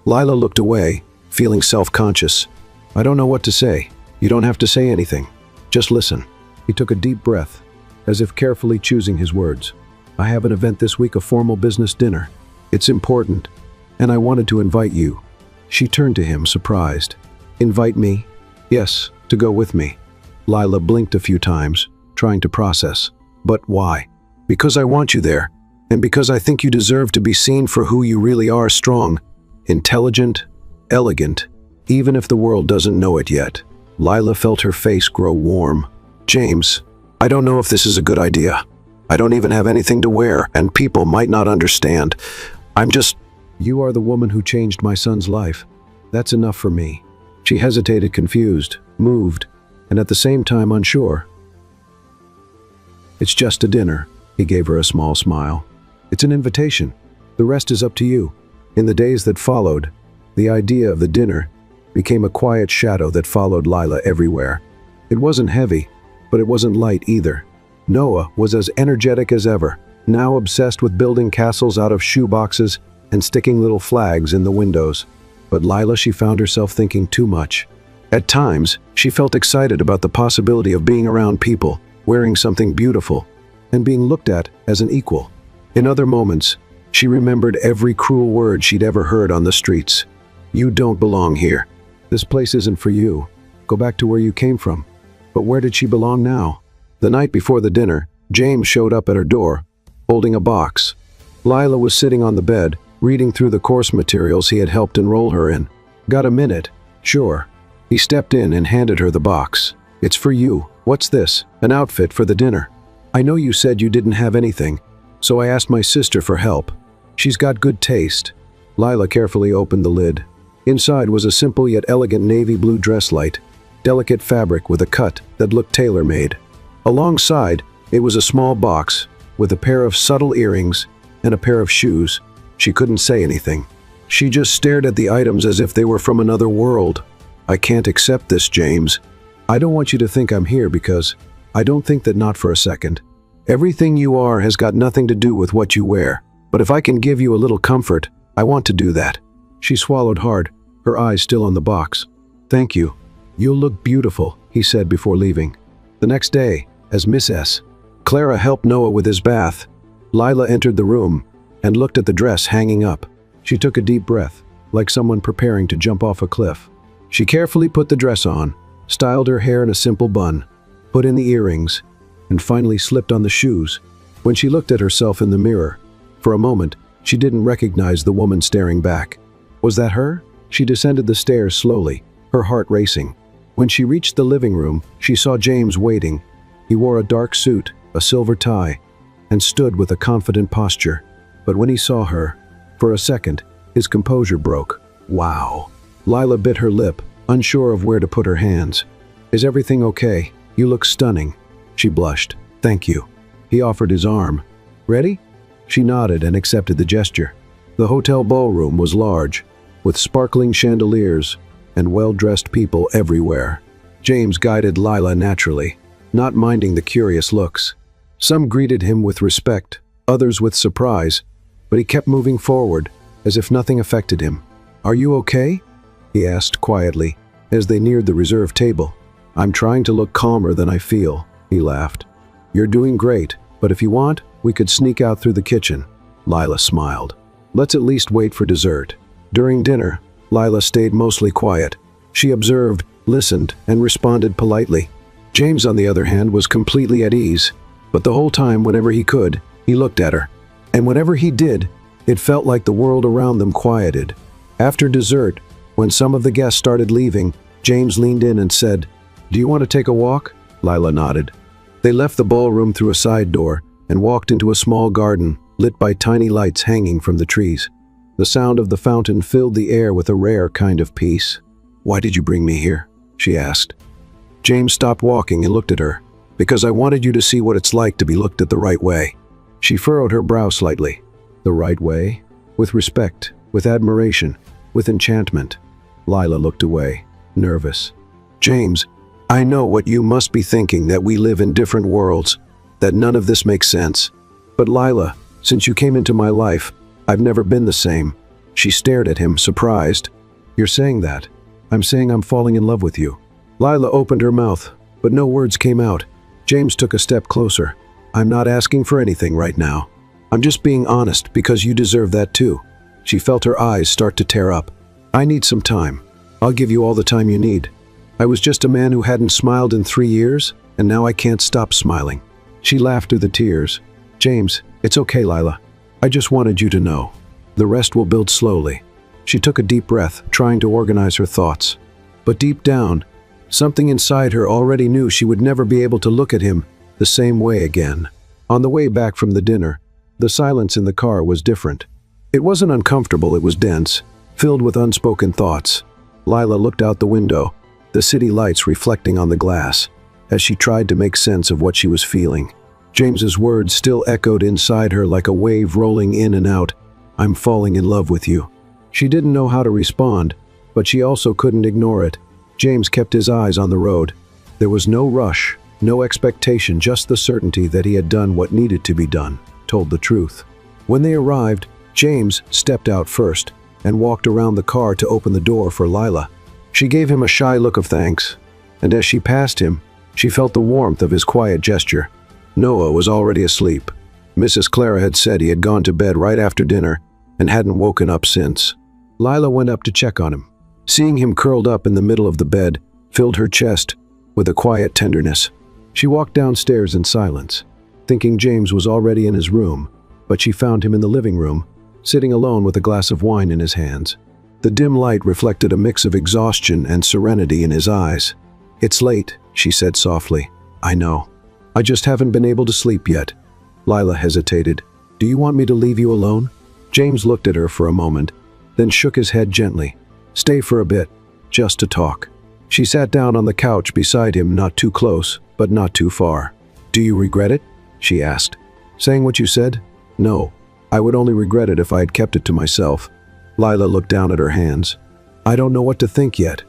Lila looked away, feeling self-conscious. "I don't know what to say. You don't have to say anything. Just listen." He took a deep breath, as if carefully choosing his words. "I have an event this week, a formal business dinner. It's important, and I wanted to invite you." She turned to him, surprised. "Invite me?" "Yes, to go with me." Lila blinked a few times, trying to process. "But why?" "Because I want you there, and because I think you deserve to be seen for who you really are, strong, intelligent, elegant, even if the world doesn't know it yet." Lila felt her face grow warm. "James, I don't know if this is a good idea. I don't even have anything to wear, and people might not understand. I'm just—" "You are the woman who changed my son's life. That's enough for me." She hesitated, confused, moved, and at the same time unsure. "It's just a dinner." He gave her a small smile. "It's an invitation. The rest is up to you." In the days that followed, the idea of the dinner became a quiet shadow that followed Lila everywhere. It wasn't heavy, but it wasn't light either. Noah was as energetic as ever, now obsessed with building castles out of shoeboxes and sticking little flags in the windows. But Lila, she found herself thinking too much. At times, she felt excited about the possibility of being around people, wearing something beautiful, and being looked at as an equal. In other moments, she remembered every cruel word she'd ever heard on the streets. "You don't belong here. This place isn't for you. Go back to where you came from." But where did she belong now? The night before the dinner, James showed up at her door, holding a box. Lila was sitting on the bed, reading through the course materials he had helped enroll her in. "Got a minute?" "Sure." He stepped in and handed her the box. "It's for you." "What's this?" "An outfit for the dinner. I know you said you didn't have anything, so I asked my sister for help. She's got good taste." Lila carefully opened the lid. Inside was a simple yet elegant navy blue dress light, delicate fabric with a cut that looked tailor-made. Alongside, it was a small box with a pair of subtle earrings and a pair of shoes. She couldn't say anything. She just stared at the items as if they were from another world. "I can't accept this, James. I don't want you to think I'm here because I don't think that, not for a second. Everything you are has got nothing to do with what you wear. But if I can give you a little comfort, I want to do that." She swallowed hard, her eyes still on the box. "Thank you. You'll look beautiful," he said before leaving. The next day, as Mrs. Clara helped Noah with his bath, Lila entered the room and looked at the dress hanging up. She took a deep breath, like someone preparing to jump off a cliff. She carefully put the dress on, styled her hair in a simple bun, put in the earrings, and finally slipped on the shoes. When she looked at herself in the mirror, for a moment, she didn't recognize the woman staring back. Was that her? She descended the stairs slowly, her heart racing. When she reached the living room, she saw James waiting. He wore a dark suit, a silver tie, and stood with a confident posture. But when he saw her, for a second, his composure broke. Wow. Lila bit her lip, unsure of where to put her hands. Is everything okay? You look stunning. She blushed. Thank you. He offered his arm. Ready? She nodded and accepted the gesture. The hotel ballroom was large, with sparkling chandeliers and well-dressed people everywhere. James guided Lila naturally, not minding the curious looks. Some greeted him with respect, others with surprise, but he kept moving forward, as if nothing affected him. Are you okay? He asked quietly, as they neared the reserved table. I'm trying to look calmer than I feel, he laughed. You're doing great, but if you want, we could sneak out through the kitchen. Lila smiled. Let's at least wait for dessert. During dinner, Lila stayed mostly quiet. She observed, listened, and responded politely. James, on the other hand, was completely at ease, but the whole time, whenever he could, he looked at her. And whenever he did, it felt like the world around them quieted. After dessert, when some of the guests started leaving, James leaned in and said, Do you want to take a walk? Lila nodded. They left the ballroom through a side door and walked into a small garden lit by tiny lights hanging from the trees. The sound of the fountain filled the air with a rare kind of peace. Why did you bring me here? She asked. James stopped walking and looked at her. Because I wanted you to see what it's like to be looked at the right way. She furrowed her brow slightly. The right way? With respect, with admiration, with enchantment. Lila looked away, nervous. James, I know what you must be thinking, that we live in different worlds, that none of this makes sense. But Lila, since you came into my life, I've never been the same. She stared at him, surprised. You're saying that? I'm saying I'm falling in love with you. Lila opened her mouth, but no words came out. James took a step closer. I'm not asking for anything right now. I'm just being honest because you deserve that too. She felt her eyes start to tear up. I need some time. I'll give you all the time you need. I was just a man who hadn't smiled in 3 years, and now I can't stop smiling. She laughed through the tears. James, it's okay, Lila. I just wanted you to know. The rest will build slowly. She took a deep breath, trying to organize her thoughts. But deep down, something inside her already knew she would never be able to look at him the same way again. On the way back from the dinner, the silence in the car was different. It wasn't uncomfortable, it was dense, filled with unspoken thoughts. Lila looked out the window, the city lights reflecting on the glass, as she tried to make sense of what she was feeling. James's words still echoed inside her like a wave rolling in and out. I'm falling in love with you. She didn't know how to respond, but she also couldn't ignore it. James kept his eyes on the road. There was no rush, no expectation, just the certainty that he had done what needed to be done, told the truth. When they arrived, James stepped out first and walked around the car to open the door for Lila. She gave him a shy look of thanks, and as she passed him, she felt the warmth of his quiet gesture. Noah was already asleep. Mrs. Clara had said he had gone to bed right after dinner and hadn't woken up since. Lila went up to check on him. Seeing him curled up in the middle of the bed filled her chest with a quiet tenderness. She walked downstairs in silence, thinking James was already in his room, but she found him in the living room, sitting alone with a glass of wine in his hands. The dim light reflected a mix of exhaustion and serenity in his eyes. It's late, she said softly. I know. I just haven't been able to sleep yet. Lila hesitated. Do you want me to leave you alone? James looked at her for a moment, then shook his head gently. Stay for a bit, just to talk. She sat down on the couch beside him, not too close, but not too far. Do you regret it? She asked. Saying what you said? No. I would only regret it if I had kept it to myself. Lila looked down at her hands. I don't know what to think yet.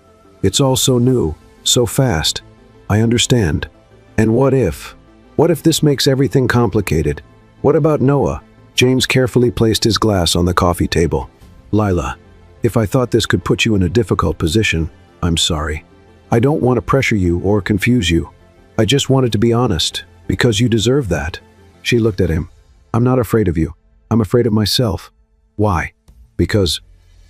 It's all so new, so fast. I understand. And what if? What if this makes everything complicated? What about Noah? James carefully placed his glass on the coffee table. Lila, if I thought this could put you in a difficult position, I'm sorry. I don't want to pressure you or confuse you. I just wanted to be honest, because you deserve that. She looked at him. I'm not afraid of you. I'm afraid of myself. Why? Because,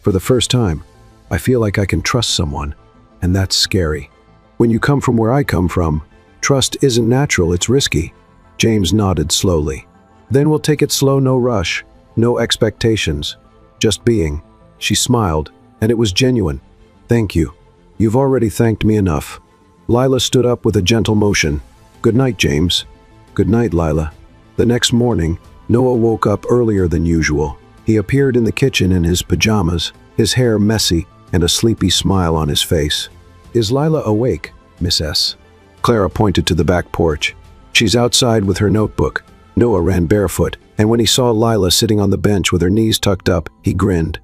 for the first time, I feel like I can trust someone, and that's scary. When you come from where I come from, trust isn't natural, it's risky. James nodded slowly. Then we'll take it slow, no rush, no expectations, just being. She smiled, and it was genuine. Thank you. You've already thanked me enough. Lila stood up with a gentle motion. "Good night, James." "Good night, Lila." The next morning, Noah woke up earlier than usual. He appeared in the kitchen in his pajamas, his hair messy and a sleepy smile on his face. "Is Lila awake, Miss S?" Clara pointed to the back porch. "She's outside with her notebook." Noah ran barefoot, and when he saw Lila sitting on the bench with her knees tucked up, he grinned.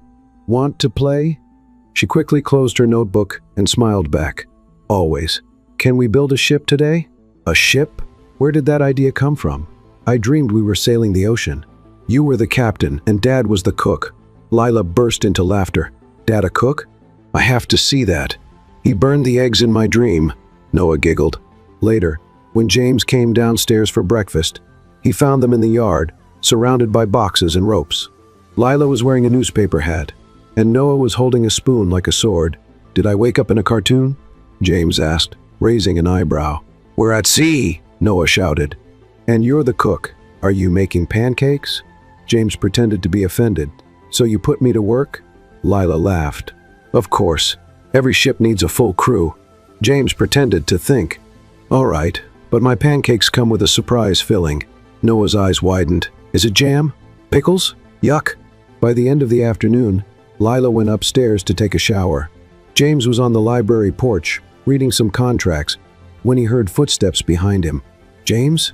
"Want to play?" She quickly closed her notebook and smiled back. "Always. Can we build a ship today?" "A ship? Where did that idea come from?" "I dreamed we were sailing the ocean. You were the captain and Dad was the cook." Lila burst into laughter. "Dad a cook? I have to see that. He burned the eggs in my dream." Noah giggled. Later, when James came downstairs for breakfast, he found them in the yard, surrounded by boxes and ropes. Lila was wearing a newspaper hat, and Noah was holding a spoon like a sword. "Did I wake up in a cartoon?" James asked, raising an eyebrow. "We're at sea," Noah shouted. "And you're the cook. Are you making pancakes?" James pretended to be offended. "So you put me to work?" Lila laughed. "Of course. Every ship needs a full crew." James pretended to think. "All right, but my pancakes come with a surprise filling." Noah's eyes widened. "Is it jam? Pickles? Yuck." By the end of the afternoon, Lila went upstairs to take a shower. James was on the library porch, reading some contracts, when he heard footsteps behind him. "James?"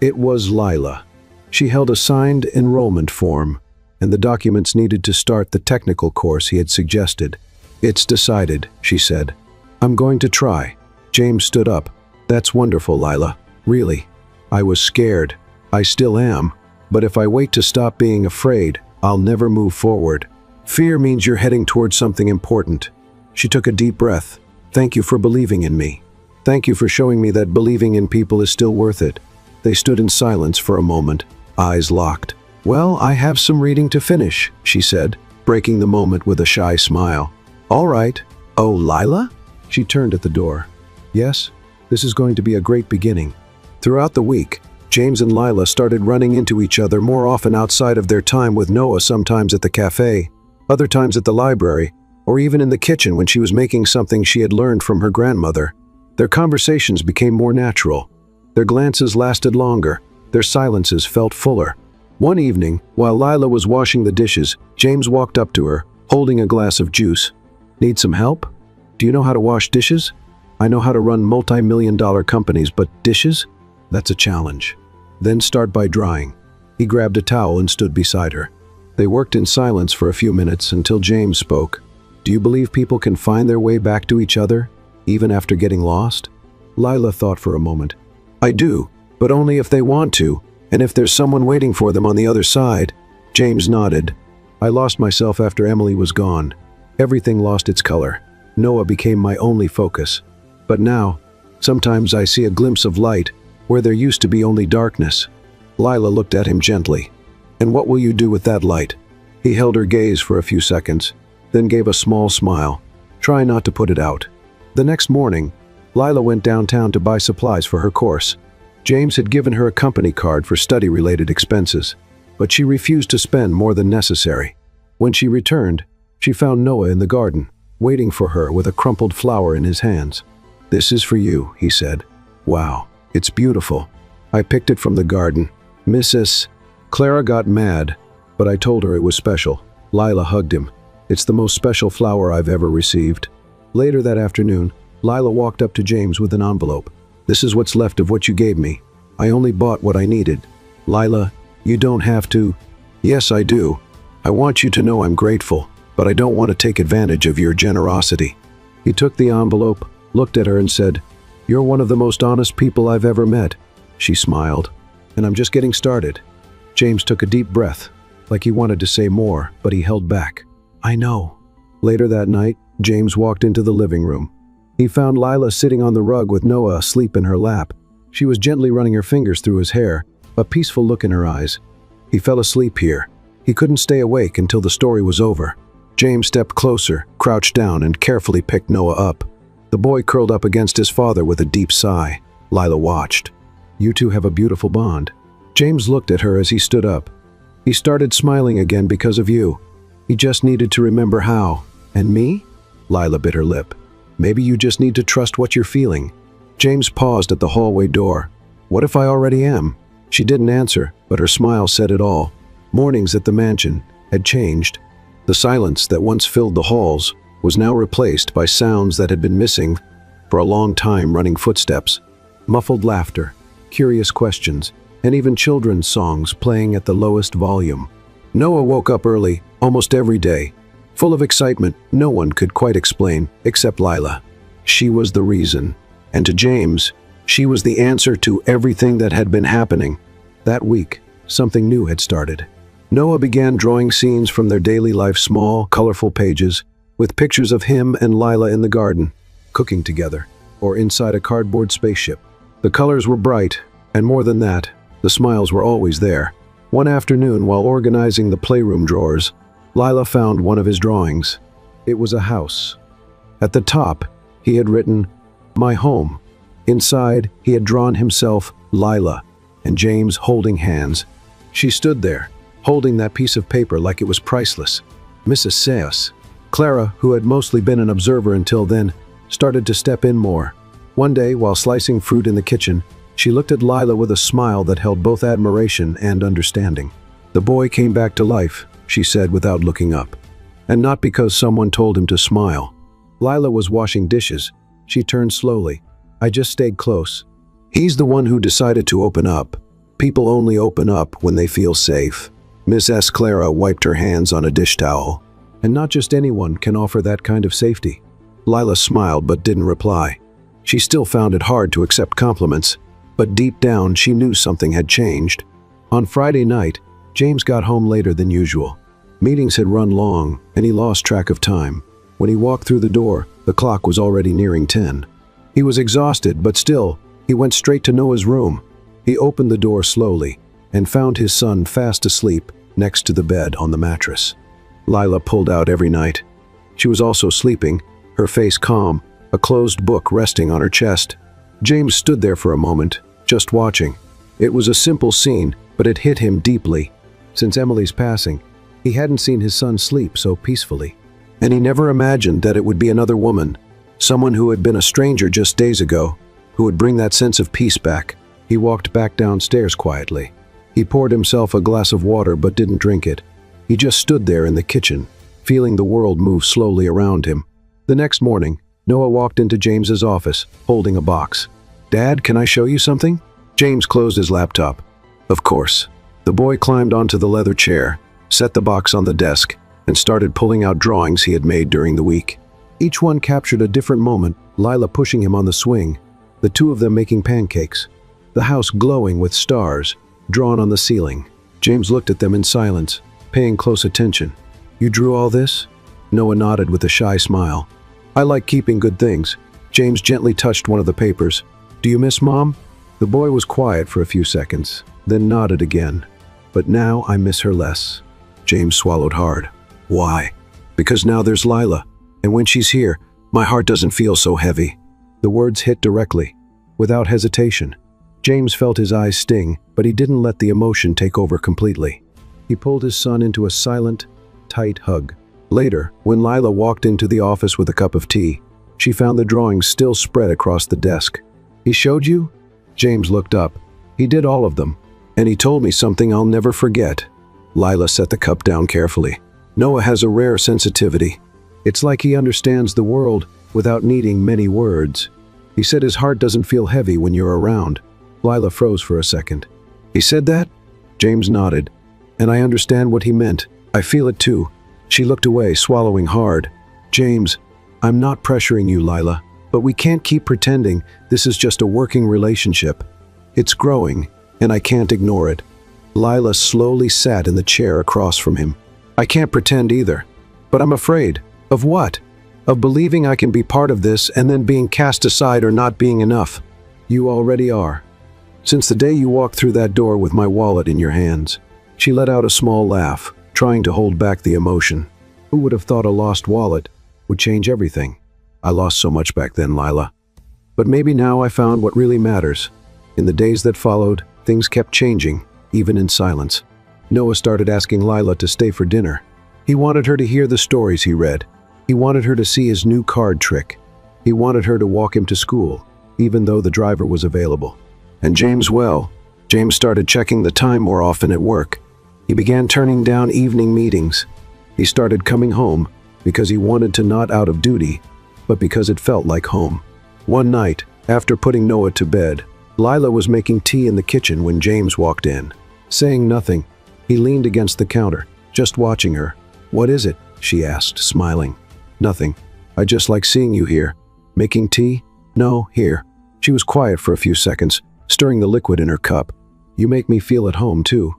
It was Lila. She held a signed enrollment form, and the documents needed to start the technical course he had suggested. "It's decided," she said. "I'm going to try." James stood up. "That's wonderful, Lila. Really. I was scared. I still am. But if I wait to stop being afraid, I'll never move forward. Fear means you're heading towards something important." She took a deep breath. "Thank you for believing in me. Thank you for showing me that believing in people is still worth it." They stood in silence for a moment, eyes locked. "Well, I have some reading to finish," she said, breaking the moment with a shy smile. "All right." "Oh, Lila?" She turned at the door. "Yes, this is going to be a great beginning." Throughout the week, James and Lila started running into each other more often outside of their time with Noah, sometimes at the cafe, other times at the library, or even in the kitchen when she was making something she had learned from her grandmother. Their conversations became more natural. Their glances lasted longer. Their silences felt fuller. One evening, while Lila was washing the dishes, James walked up to her, holding a glass of juice. "Need some help? Do you know how to wash dishes? I know how to run multi-million-dollar companies, but dishes? That's a challenge." "Then start by drying." He grabbed a towel and stood beside her. They worked in silence for a few minutes until James spoke. "Do you believe people can find their way back to each other, even after getting lost?" Lila thought for a moment. "I do, but only if they want to, and if there's someone waiting for them on the other side." James nodded. "I lost myself after Emily was gone. Everything lost its color. Noah became my only focus. But now, sometimes I see a glimpse of light where there used to be only darkness." Lila looked at him gently. "And what will you do with that light?" He held her gaze for a few seconds, then gave a small smile. "Try not to put it out." The next morning, Lila went downtown to buy supplies for her course. James had given her a company card for study-related expenses, but she refused to spend more than necessary. When she returned, she found Noah in the garden, waiting for her with a crumpled flower in his hands. "This is for you," he said. "Wow, it's beautiful. I picked it from the garden. Mrs. Clara got mad, but I told her it was special." Lila hugged him. "It's the most special flower I've ever received." Later that afternoon, Lila walked up to James with an envelope. "This is what's left of what you gave me. I only bought what I needed." "Lila, you don't have to." "Yes, I do. I want you to know I'm grateful, but I don't want to take advantage of your generosity." He took the envelope, looked at her and said, "You're one of the most honest people I've ever met." She smiled. "And I'm just getting started." James took a deep breath, like he wanted to say more, but he held back. "I know." Later that night, James walked into the living room. He found Lila sitting on the rug with Noah asleep in her lap. She was gently running her fingers through his hair, a peaceful look in her eyes. He fell asleep here. He couldn't stay awake until the story was over. James stepped closer, crouched down, and carefully picked Noah up. The boy curled up against his father with a deep sigh. Lila watched. "You two have a beautiful bond." James looked at her as he stood up. "He started smiling again because of you. He just needed to remember how." "And me?" Lila bit her lip. "Maybe you just need to trust what you're feeling. James paused at the hallway door. What if I already am? She didn't answer, but her smile said it all. Mornings at the mansion had changed. The silence that once filled the halls was now replaced by sounds that had been missing for a long time, running footsteps, muffled laughter, curious questions, and even children's songs playing at the lowest volume. Noah woke up early, almost every day, full of excitement no one could quite explain except Lila. She was the reason. And to James, she was the answer to everything that had been happening. That week, something new had started. Noah began drawing scenes from their daily life, small, colorful pages, with pictures of him and Lila in the garden, cooking together, or inside a cardboard spaceship. The colors were bright, and more than that, the smiles were always there. One afternoon, while organizing the playroom drawers, Lila found one of his drawings. It was a house. At the top, he had written, "My home." Inside, he had drawn himself, Lila, and James holding hands. She stood there, holding that piece of paper like it was priceless. Mrs. Sayas. Clara, who had mostly been an observer until then, started to step in more. One day, while slicing fruit in the kitchen, she looked at Lila with a smile that held both admiration and understanding. "The boy came back to life," she said without looking up. And not because someone told him to smile. Lila was washing dishes. She turned slowly. "I just stayed close. He's the one who decided to open up. People only open up when they feel safe." Miss S. Clara wiped her hands on a dish towel. "And not just anyone can offer that kind of safety." Lila smiled but didn't reply. She still found it hard to accept compliments, but deep down she knew something had changed. On Friday night, James got home later than usual. Meetings had run long, and he lost track of time. When he walked through the door, the clock was already nearing 10. He was exhausted, but still, he went straight to Noah's room. He opened the door slowly and found his son fast asleep next to the bed on the mattress. Lila pulled out every night. She was also sleeping, her face calm, a closed book resting on her chest. James stood there for a moment, just watching. It was a simple scene, but it hit him deeply. Since Emily's passing, he hadn't seen his son sleep so peacefully. And he never imagined that it would be another woman, someone who had been a stranger just days ago, who would bring that sense of peace back. He walked back downstairs quietly. He poured himself a glass of water but didn't drink it. He just stood there in the kitchen, feeling the world move slowly around him. The next morning, Noah walked into James's office, holding a box. "Dad, can I show you something?" James closed his laptop. "Of course." The boy climbed onto the leather chair, set the box on the desk, and started pulling out drawings he had made during the week. Each one captured a different moment, Lila pushing him on the swing, the two of them making pancakes, the house glowing with stars drawn on the ceiling. James looked at them in silence, paying close attention. "You drew all this?" Noah nodded with a shy smile. "I like keeping good things." James gently touched one of the papers. "Do you miss Mom?" The boy was quiet for a few seconds, then nodded again. "But now I miss her less." James swallowed hard. "Why?" "Because now there's Lila, and when she's here, my heart doesn't feel so heavy." The words hit directly, without hesitation. James felt his eyes sting, but he didn't let the emotion take over completely. He pulled his son into a silent, tight hug. Later, when Lila walked into the office with a cup of tea, she found the drawings still spread across the desk. "He showed you?" James looked up. "He did all of them, and he told me something I'll never forget." Lila set the cup down carefully. "Noah has a rare sensitivity. It's like he understands the world without needing many words. He said his heart doesn't feel heavy when you're around." Lila froze for a second. "He said that?" James nodded. "And I understand what he meant. I feel it too." She looked away, swallowing hard. "James, I'm not pressuring you, Lila, but we can't keep pretending this is just a working relationship. It's growing, and I can't ignore it." Lila slowly sat in the chair across from him. "I can't pretend either, but I'm afraid." "Of what?" "Of believing I can be part of this and then being cast aside or not being enough." "You already are. Since the day you walked through that door with my wallet in your hands." She let out a small laugh, trying to hold back the emotion. "Who would have thought a lost wallet would change everything? I lost so much back then, Lila. But maybe now I found what really matters." In the days that followed, things kept changing, even in silence. Noah started asking Lila to stay for dinner. He wanted her to hear the stories he read. He wanted her to see his new card trick. He wanted her to walk him to school. even though the driver was available. And James started checking the time more often at work. He began turning down evening meetings. He started coming home because he wanted to, not out of duty, but because it felt like home. One night, after putting Noah to bed, Lila was making tea in the kitchen when James walked in. Saying nothing, he leaned against the counter, just watching her. "What is it?" she asked, smiling. "Nothing. I just like seeing you here." "Making tea?" "No, here." She was quiet for a few seconds, stirring the liquid in her cup. "You make me feel at home, too."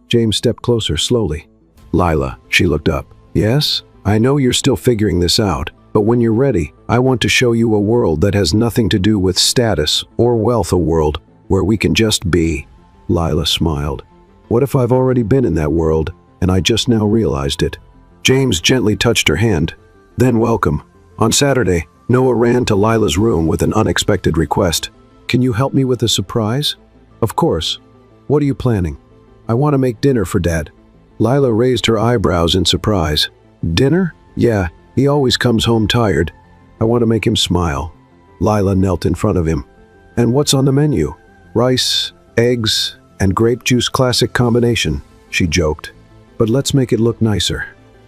James stepped closer slowly. "Lila," she looked up. "Yes? I know you're still figuring this out, but when you're ready, I want to show you a world that has nothing to do with status or wealth, a world where we can just be." Lila smiled. "What if I've already been in that world, and I just now realized it?" James gently touched her hand. "Then welcome." On Saturday, Noah ran to Lila's room with an unexpected request. "Can you help me with a surprise?" "Of course. What are you planning?" "I want to make dinner for Dad." Lila raised her eyebrows in surprise. "Dinner? Yeah, he always comes home tired. I want to make him smile." Lila knelt in front of him. "And what's on the menu?" "Rice, eggs, and grape juice, classic combination," she joked. "But let's make it look nicer."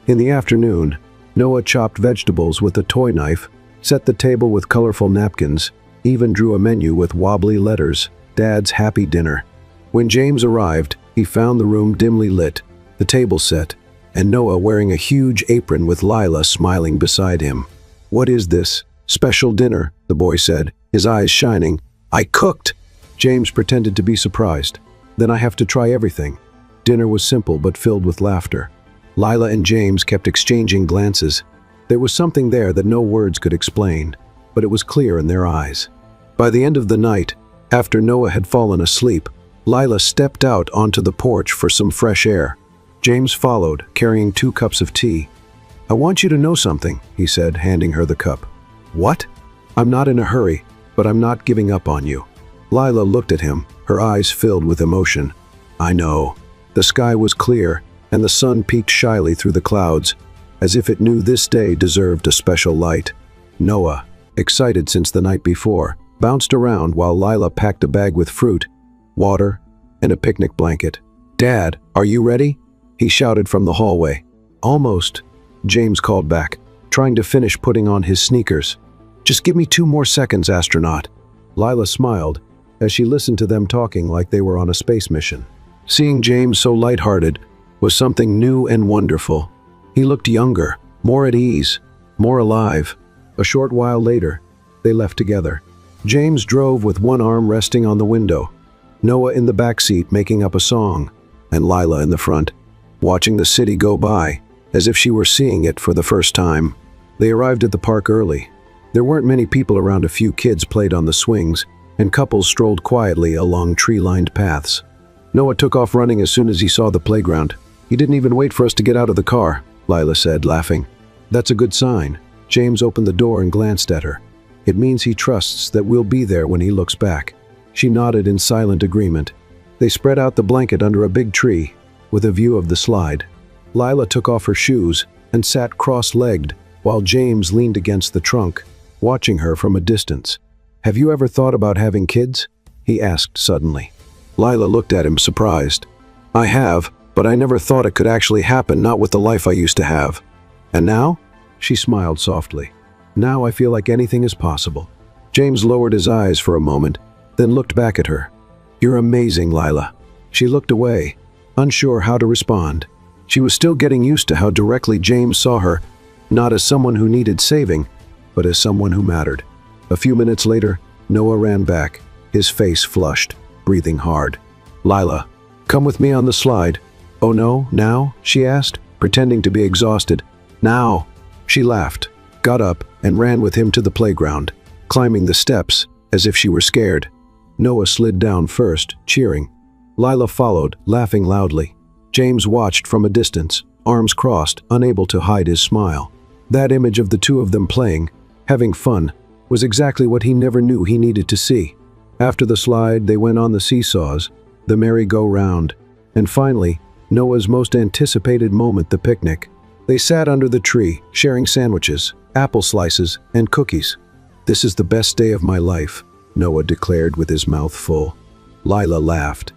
In the afternoon, Noah chopped vegetables with a toy knife, set the table with colorful napkins, even drew a menu with wobbly letters, "Dad's Happy Dinner." When James arrived, he found the room dimly lit, the table set, and Noah wearing a huge apron with Lila smiling beside him. "What is this? Special dinner?" the boy said, his eyes shining. "I cooked!" James pretended to be surprised. "Then I have to try everything." Dinner was simple but filled with laughter. Lila and James kept exchanging glances. There was something there that no words could explain, but it was clear in their eyes. By the end of the night, after Noah had fallen asleep, Lila stepped out onto the porch for some fresh air. James followed, carrying 2 cups of tea. "I want you to know something," he said, handing her the cup. "What?" "I'm not in a hurry, but I'm not giving up on you." Lila looked at him, her eyes filled with emotion. "I know." The sky was clear, and the sun peeked shyly through the clouds, as if it knew this day deserved a special light. Noah, excited since the night before, bounced around while Lila packed a bag with fruit, water, and a picnic blanket. "Dad, are you ready?" he shouted from the hallway. "Almost," James called back, trying to finish putting on his sneakers. "Just give me 2 more seconds, astronaut." Lila smiled as she listened to them talking like they were on a space mission. Seeing James so lighthearted was something new and wonderful. He looked younger, more at ease, more alive. A short while later, they left together. James drove with one arm resting on the window, Noah in the back seat making up a song, and Lila in the front, watching the city go by, as if she were seeing it for the first time. They arrived at the park early. There weren't many people around. A few kids played on the swings, and couples strolled quietly along tree-lined paths. Noah took off running as soon as he saw the playground. "He didn't even wait for us to get out of the car," Lila said, laughing. "That's a good sign." James opened the door and glanced at her. "It means he trusts that we'll be there when he looks back." She nodded in silent agreement. They spread out the blanket under a big tree, with a view of the slide. Lila took off her shoes and sat cross-legged, while James leaned against the trunk, watching her from a distance. "Have you ever thought about having kids?" he asked suddenly. Lila looked at him, surprised. "I have, but I never thought it could actually happen, not with the life I used to have." "And now?" She smiled softly. "Now I feel like anything is possible." James lowered his eyes for a moment, then looked back at her. "You're amazing, Lila." She looked away, unsure how to respond. She was still getting used to how directly James saw her, not as someone who needed saving, but as someone who mattered. A few minutes later, Noah ran back, his face flushed, breathing hard. "Lila, come with me on the slide." "Oh no, now?" she asked, pretending to be exhausted. "Now." She laughed, got up, and ran with him to the playground, climbing the steps as if she were scared. Noah slid down first, cheering. Lila followed, laughing loudly. James watched from a distance, arms crossed, unable to hide his smile. That image of the two of them playing, having fun, was exactly what he never knew he needed to see. After the slide, they went on the seesaws, the merry-go-round, and finally, Noah's most anticipated moment, the picnic. They sat under the tree, sharing sandwiches, apple slices, and cookies. "This is the best day of my life," Noah declared with his mouth full. Lila laughed.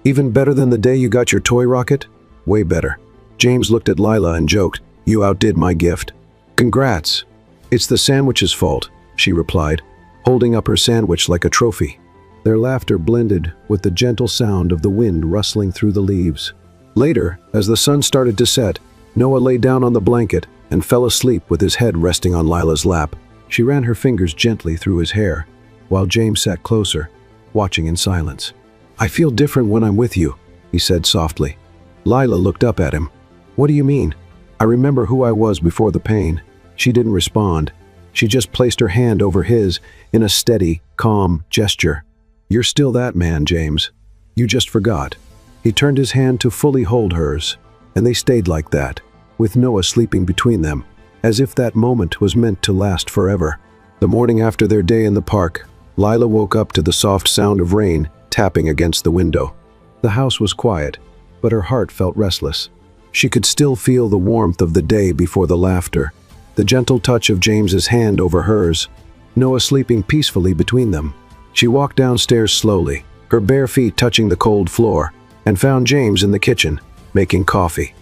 Even better than the day you got your toy rocket? Way better. James looked at Lila and joked, "You outdid my gift." "Congrats." "It's the sandwich's fault," she replied, holding up her sandwich like a trophy. Their laughter blended with the gentle sound of the wind rustling through the leaves. Later, as the sun started to set, Noah lay down on the blanket and fell asleep with his head resting on Lila's lap. She ran her fingers gently through his hair, while James sat closer, watching in silence. "I feel different when I'm with you," he said softly. Lila looked up at him. "What do you mean?" "I remember who I was before the pain." She didn't respond. She just placed her hand over his in a steady, calm gesture. "You're still that man, James. You just forgot." He turned his hand to fully hold hers, and they stayed like that, with Noah sleeping between them, as if that moment was meant to last forever. The morning after their day in the park, Lila woke up to the soft sound of rain tapping against the window. The house was quiet, but her heart felt restless. She could still feel the warmth of the day before the laughter, the gentle touch of James's hand over hers, Noah sleeping peacefully between them. She walked downstairs slowly, her bare feet touching the cold floor, and found James in the kitchen, making coffee.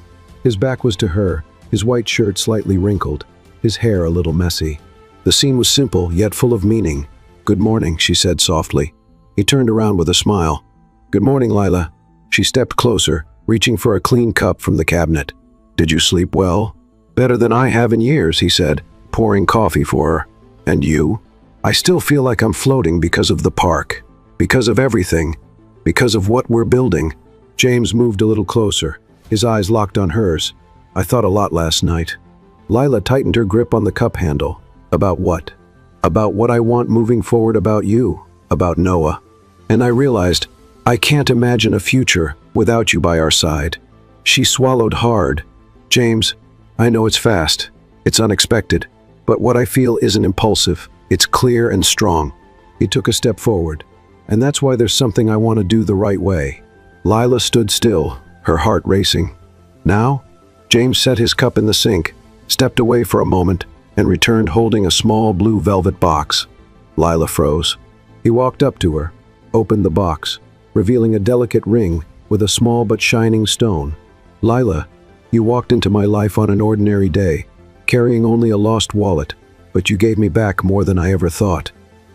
His back was to her, his white shirt slightly wrinkled, his hair a little messy. The scene was simple, yet full of meaning. "Good morning," she said softly. He turned around with a smile. "Good morning, Lila." She stepped closer, reaching for a clean cup from the cabinet. "Did you sleep well?" "Better than I have in years," he said, pouring coffee for her. "And you?" "I still feel like I'm floating because of the park, because of everything, because of what we're building." James moved a little closer, his eyes locked on hers. "I thought a lot last night." Lila tightened her grip on the cup handle. "About what?" "About what I want moving forward, about you, about Noah. And I realized, I can't imagine a future without you by our side." She swallowed hard. "James, I know it's fast, it's unexpected, but what I feel isn't impulsive, it's clear and strong." He took a step forward. "And that's why there's something I want to do the right way." Lila stood still, her heart racing. "Now?" James set his cup in the sink, stepped away for a moment, and returned holding a small blue velvet box. Lila froze. He walked up to her, opened the box, revealing a delicate ring with a small but shining stone. "Lila, you walked into my life on an ordinary day, carrying only a lost wallet, but you gave me back more than I ever thought.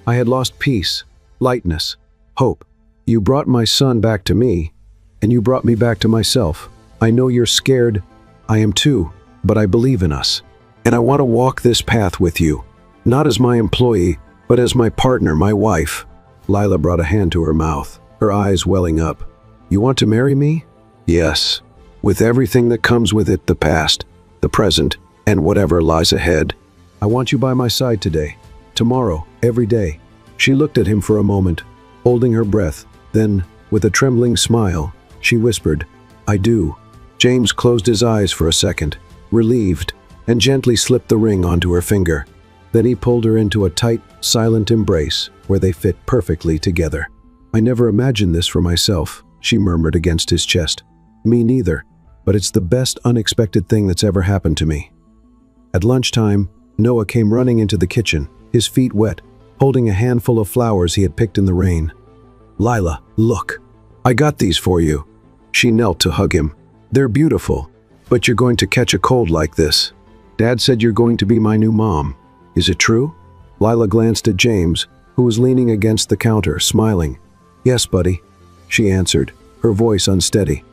I had lost peace, lightness, hope. You brought my son back to me, and you brought me back to myself. I know you're scared. I am too, but I believe in us. And I want to walk this path with you, not as my employee, but as my partner, my wife." Lila brought a hand to her mouth, her eyes welling up. "You want to marry me?" "Yes, with everything that comes with it, the past, the present, and whatever lies ahead. I want you by my side today, tomorrow, every day." She looked at him for a moment, holding her breath. Then, with a trembling smile, she whispered, "I do." James closed his eyes for a second, relieved, and gently slipped the ring onto her finger. Then he pulled her into a tight, silent embrace where they fit perfectly together. "I never imagined this for myself," she murmured against his chest. "Me neither, but it's the best unexpected thing that's ever happened to me." At lunchtime, Noah came running into the kitchen, his feet wet, holding a handful of flowers he had picked in the rain. "Lila, look. I got these for you." She knelt to hug him. "They're beautiful, but you're going to catch a cold like this. Dad said you're going to be my new mom. Is it true?" Lila glanced at James, who was leaning against the counter, smiling. "Yes, buddy," she answered, her voice unsteady.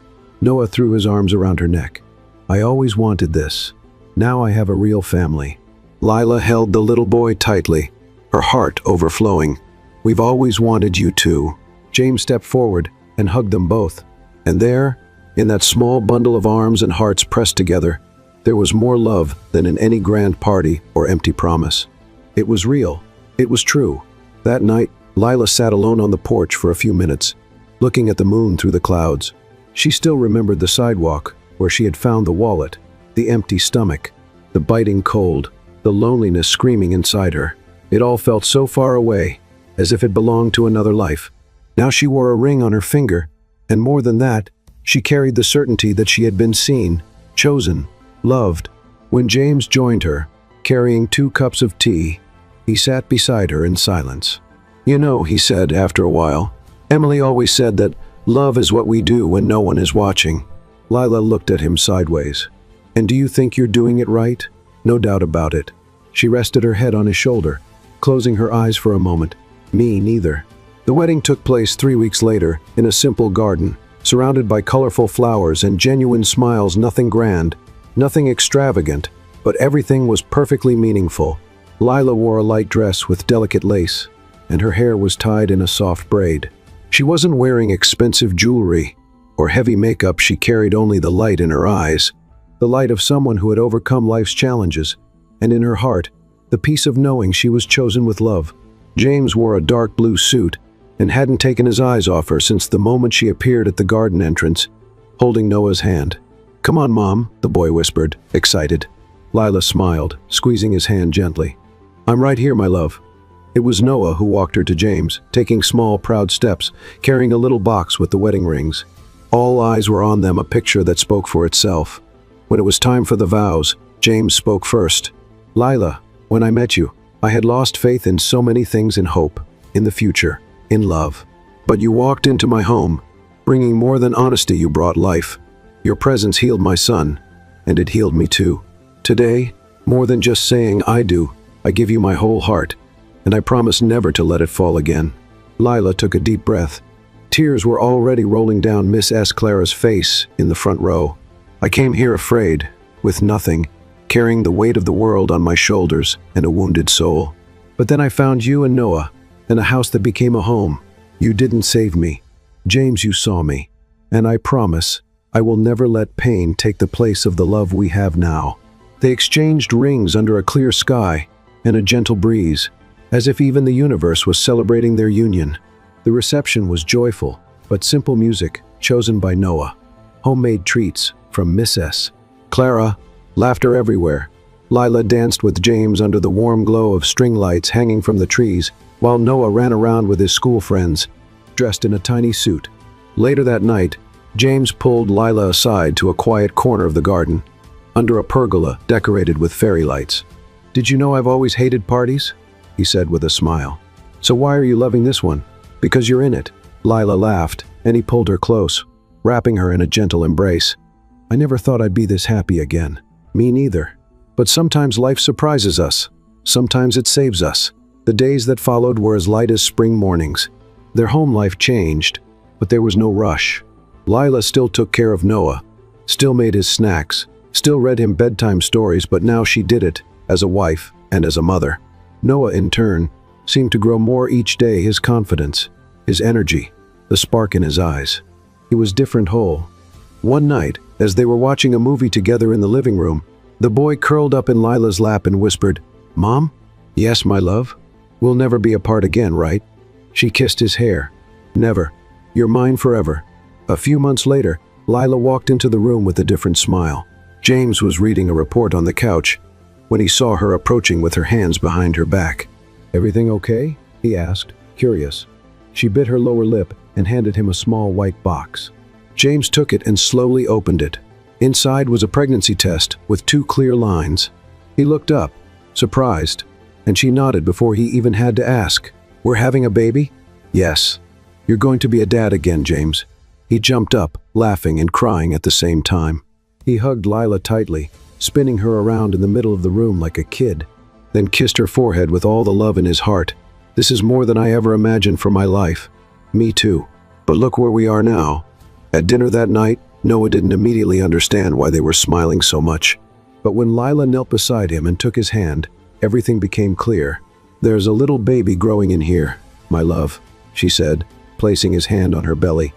Noah threw his arms around her neck. "I always wanted this. Now I have a real family." Lila held the little boy tightly, her heart overflowing. "We've always wanted you too." James stepped forward and hugged them both. And there, in that small bundle of arms and hearts pressed together, there was more love than in any grand party or empty promise. It was real. It was true. That night, Lila sat alone on the porch for a few minutes, looking at the moon through the clouds. She still remembered the sidewalk where she had found the wallet, the empty stomach, the biting cold, the loneliness screaming inside her. It all felt so far away, as if it belonged to another life. Now she wore a ring on her finger, and more than that, she carried the certainty that she had been seen, chosen, loved. When James joined her, carrying 2 cups of tea, he sat beside her in silence. "You know," he said after a while, "Emily always said that love is what we do when no one is watching." Lila looked at him sideways. "And do you think you're doing it right?" "No doubt about it." She rested her head on his shoulder, closing her eyes for a moment. "Me neither." The wedding took place 3 weeks later in a simple garden, surrounded by colorful flowers and genuine smiles. Nothing grand, nothing extravagant, but everything was perfectly meaningful. Lila wore a light dress with delicate lace, and her hair was tied in a soft braid. She wasn't wearing expensive jewelry or heavy makeup. She carried only the light in her eyes, the light of someone who had overcome life's challenges, and in her heart, the peace of knowing she was chosen with love. James wore a dark blue suit and hadn't taken his eyes off her since the moment she appeared at the garden entrance, holding Noah's hand. "Come on, Mom," the boy whispered, excited. Lila smiled, squeezing his hand gently. "I'm right here, my love." It was Noah who walked her to James, taking small, proud steps, carrying a little box with the wedding rings. All eyes were on them, a picture that spoke for itself. When it was time for the vows, James spoke first. "Lila, when I met you, I had lost faith in so many things, in hope, in the future, in love. But you walked into my home, bringing more than honesty. You brought life. Your presence healed my son, and it healed me too. Today, more than just saying I do, I give you my whole heart, and I promise never to let it fall again." Lila took a deep breath. Tears were already rolling down Miss S. Clara's face in the front row. "I came here afraid, with nothing, carrying the weight of the world on my shoulders and a wounded soul. But then I found you and Noah, and a house that became a home. You didn't save me. James, you saw me. And I promise, I will never let pain take the place of the love we have now." They exchanged rings under a clear sky and a gentle breeze, as if even the universe was celebrating their union. The reception was joyful, but simple music, chosen by Noah. Homemade treats from Miss S. Clara, laughter everywhere. Lila danced with James under the warm glow of string lights hanging from the trees, while Noah ran around with his school friends, dressed in a tiny suit. Later that night, James pulled Lila aside to a quiet corner of the garden, under a pergola decorated with fairy lights. "Did you know I've always hated parties?" he said with a smile. "So why are you loving this one?" "Because you're in it." Lila laughed, and he pulled her close, wrapping her in a gentle embrace. "I never thought I'd be this happy again." "Me neither. But sometimes life surprises us. Sometimes it saves us." The days that followed were as light as spring mornings. Their home life changed, but there was no rush. Lila still took care of Noah, still made his snacks, still read him bedtime stories, but now she did it as a wife and as a mother. Noah, in turn, seemed to grow more each day, his confidence, his energy, the spark in his eyes. He was different whole. One night, as they were watching a movie together in the living room, the boy curled up in Lila's lap and whispered, "Mom?" "Yes, my love. We'll never be apart again, right?" She kissed his hair. "Never. You're mine forever." A few months later, Lila walked into the room with a different smile. James was reading a report on the couch when he saw her approaching with her hands behind her back. "Everything okay?" he asked, curious. She bit her lower lip and handed him a small white box. James took it and slowly opened it. Inside was a pregnancy test with 2 clear lines. He looked up, surprised, and she nodded before he even had to ask, "We're having a baby?" "Yes. You're going to be a dad again, James." He jumped up, laughing and crying at the same time. He hugged Lila tightly, spinning her around in the middle of the room like a kid, then kissed her forehead with all the love in his heart. "This is more than I ever imagined for my life." "Me too. But look where we are now." At dinner that night, Noah didn't immediately understand why they were smiling so much. But when Lila knelt beside him and took his hand, everything became clear. "There's a little baby growing in here, my love," she said, placing his hand on her belly.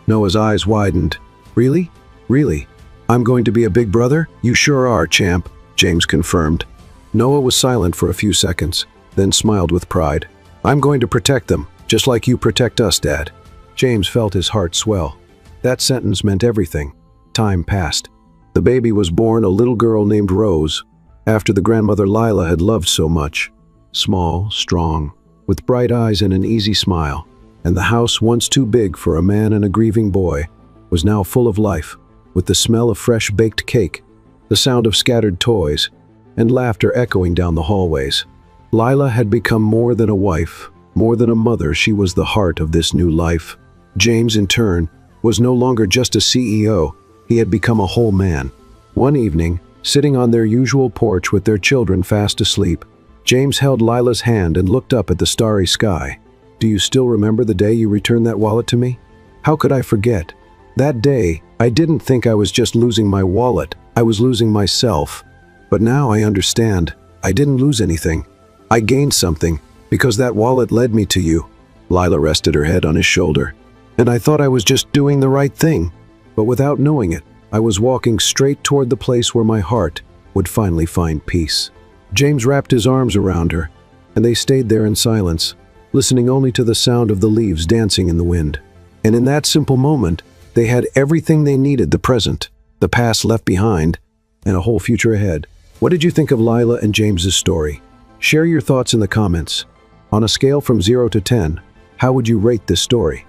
Noah's eyes widened. "Really? Really? I'm going to be a big brother?" "You sure are, champ," James confirmed. Noah was silent for a few seconds, then smiled with pride. "I'm going to protect them, just like you protect us, Dad." James felt his heart swell. That sentence meant everything. Time passed. The baby was born, a little girl named Rose, after the grandmother Lila had loved so much. Small, strong, with bright eyes and an easy smile. And the house, once too big for a man and a grieving boy, was now full of life, with the smell of fresh baked cake, the sound of scattered toys, and laughter echoing down the hallways. Lila had become more than a wife, More than a mother, she was the heart of this new life. James, in turn, was no longer just a CEO. He had become a whole man. One evening, sitting on their usual porch with their children fast asleep, James held Lila's hand and looked up at the starry sky. "Do you still remember the day you returned that wallet to me?" "How could I forget? That day, I didn't think I was just losing my wallet. I was losing myself. But now I understand. I didn't lose anything. I gained something, because that wallet led me to you." Lila rested her head on his shoulder. "And I thought I was just doing the right thing. But without knowing it, I was walking straight toward the place where my heart would finally find peace." James wrapped his arms around her, and they stayed there in silence, listening only to the sound of the leaves dancing in the wind. And in that simple moment, they had everything they needed: the present, the past left behind, and a whole future ahead. What did you think of Lila and James's story? Share your thoughts in the comments. On a scale from 0 to 10, how would you rate this story?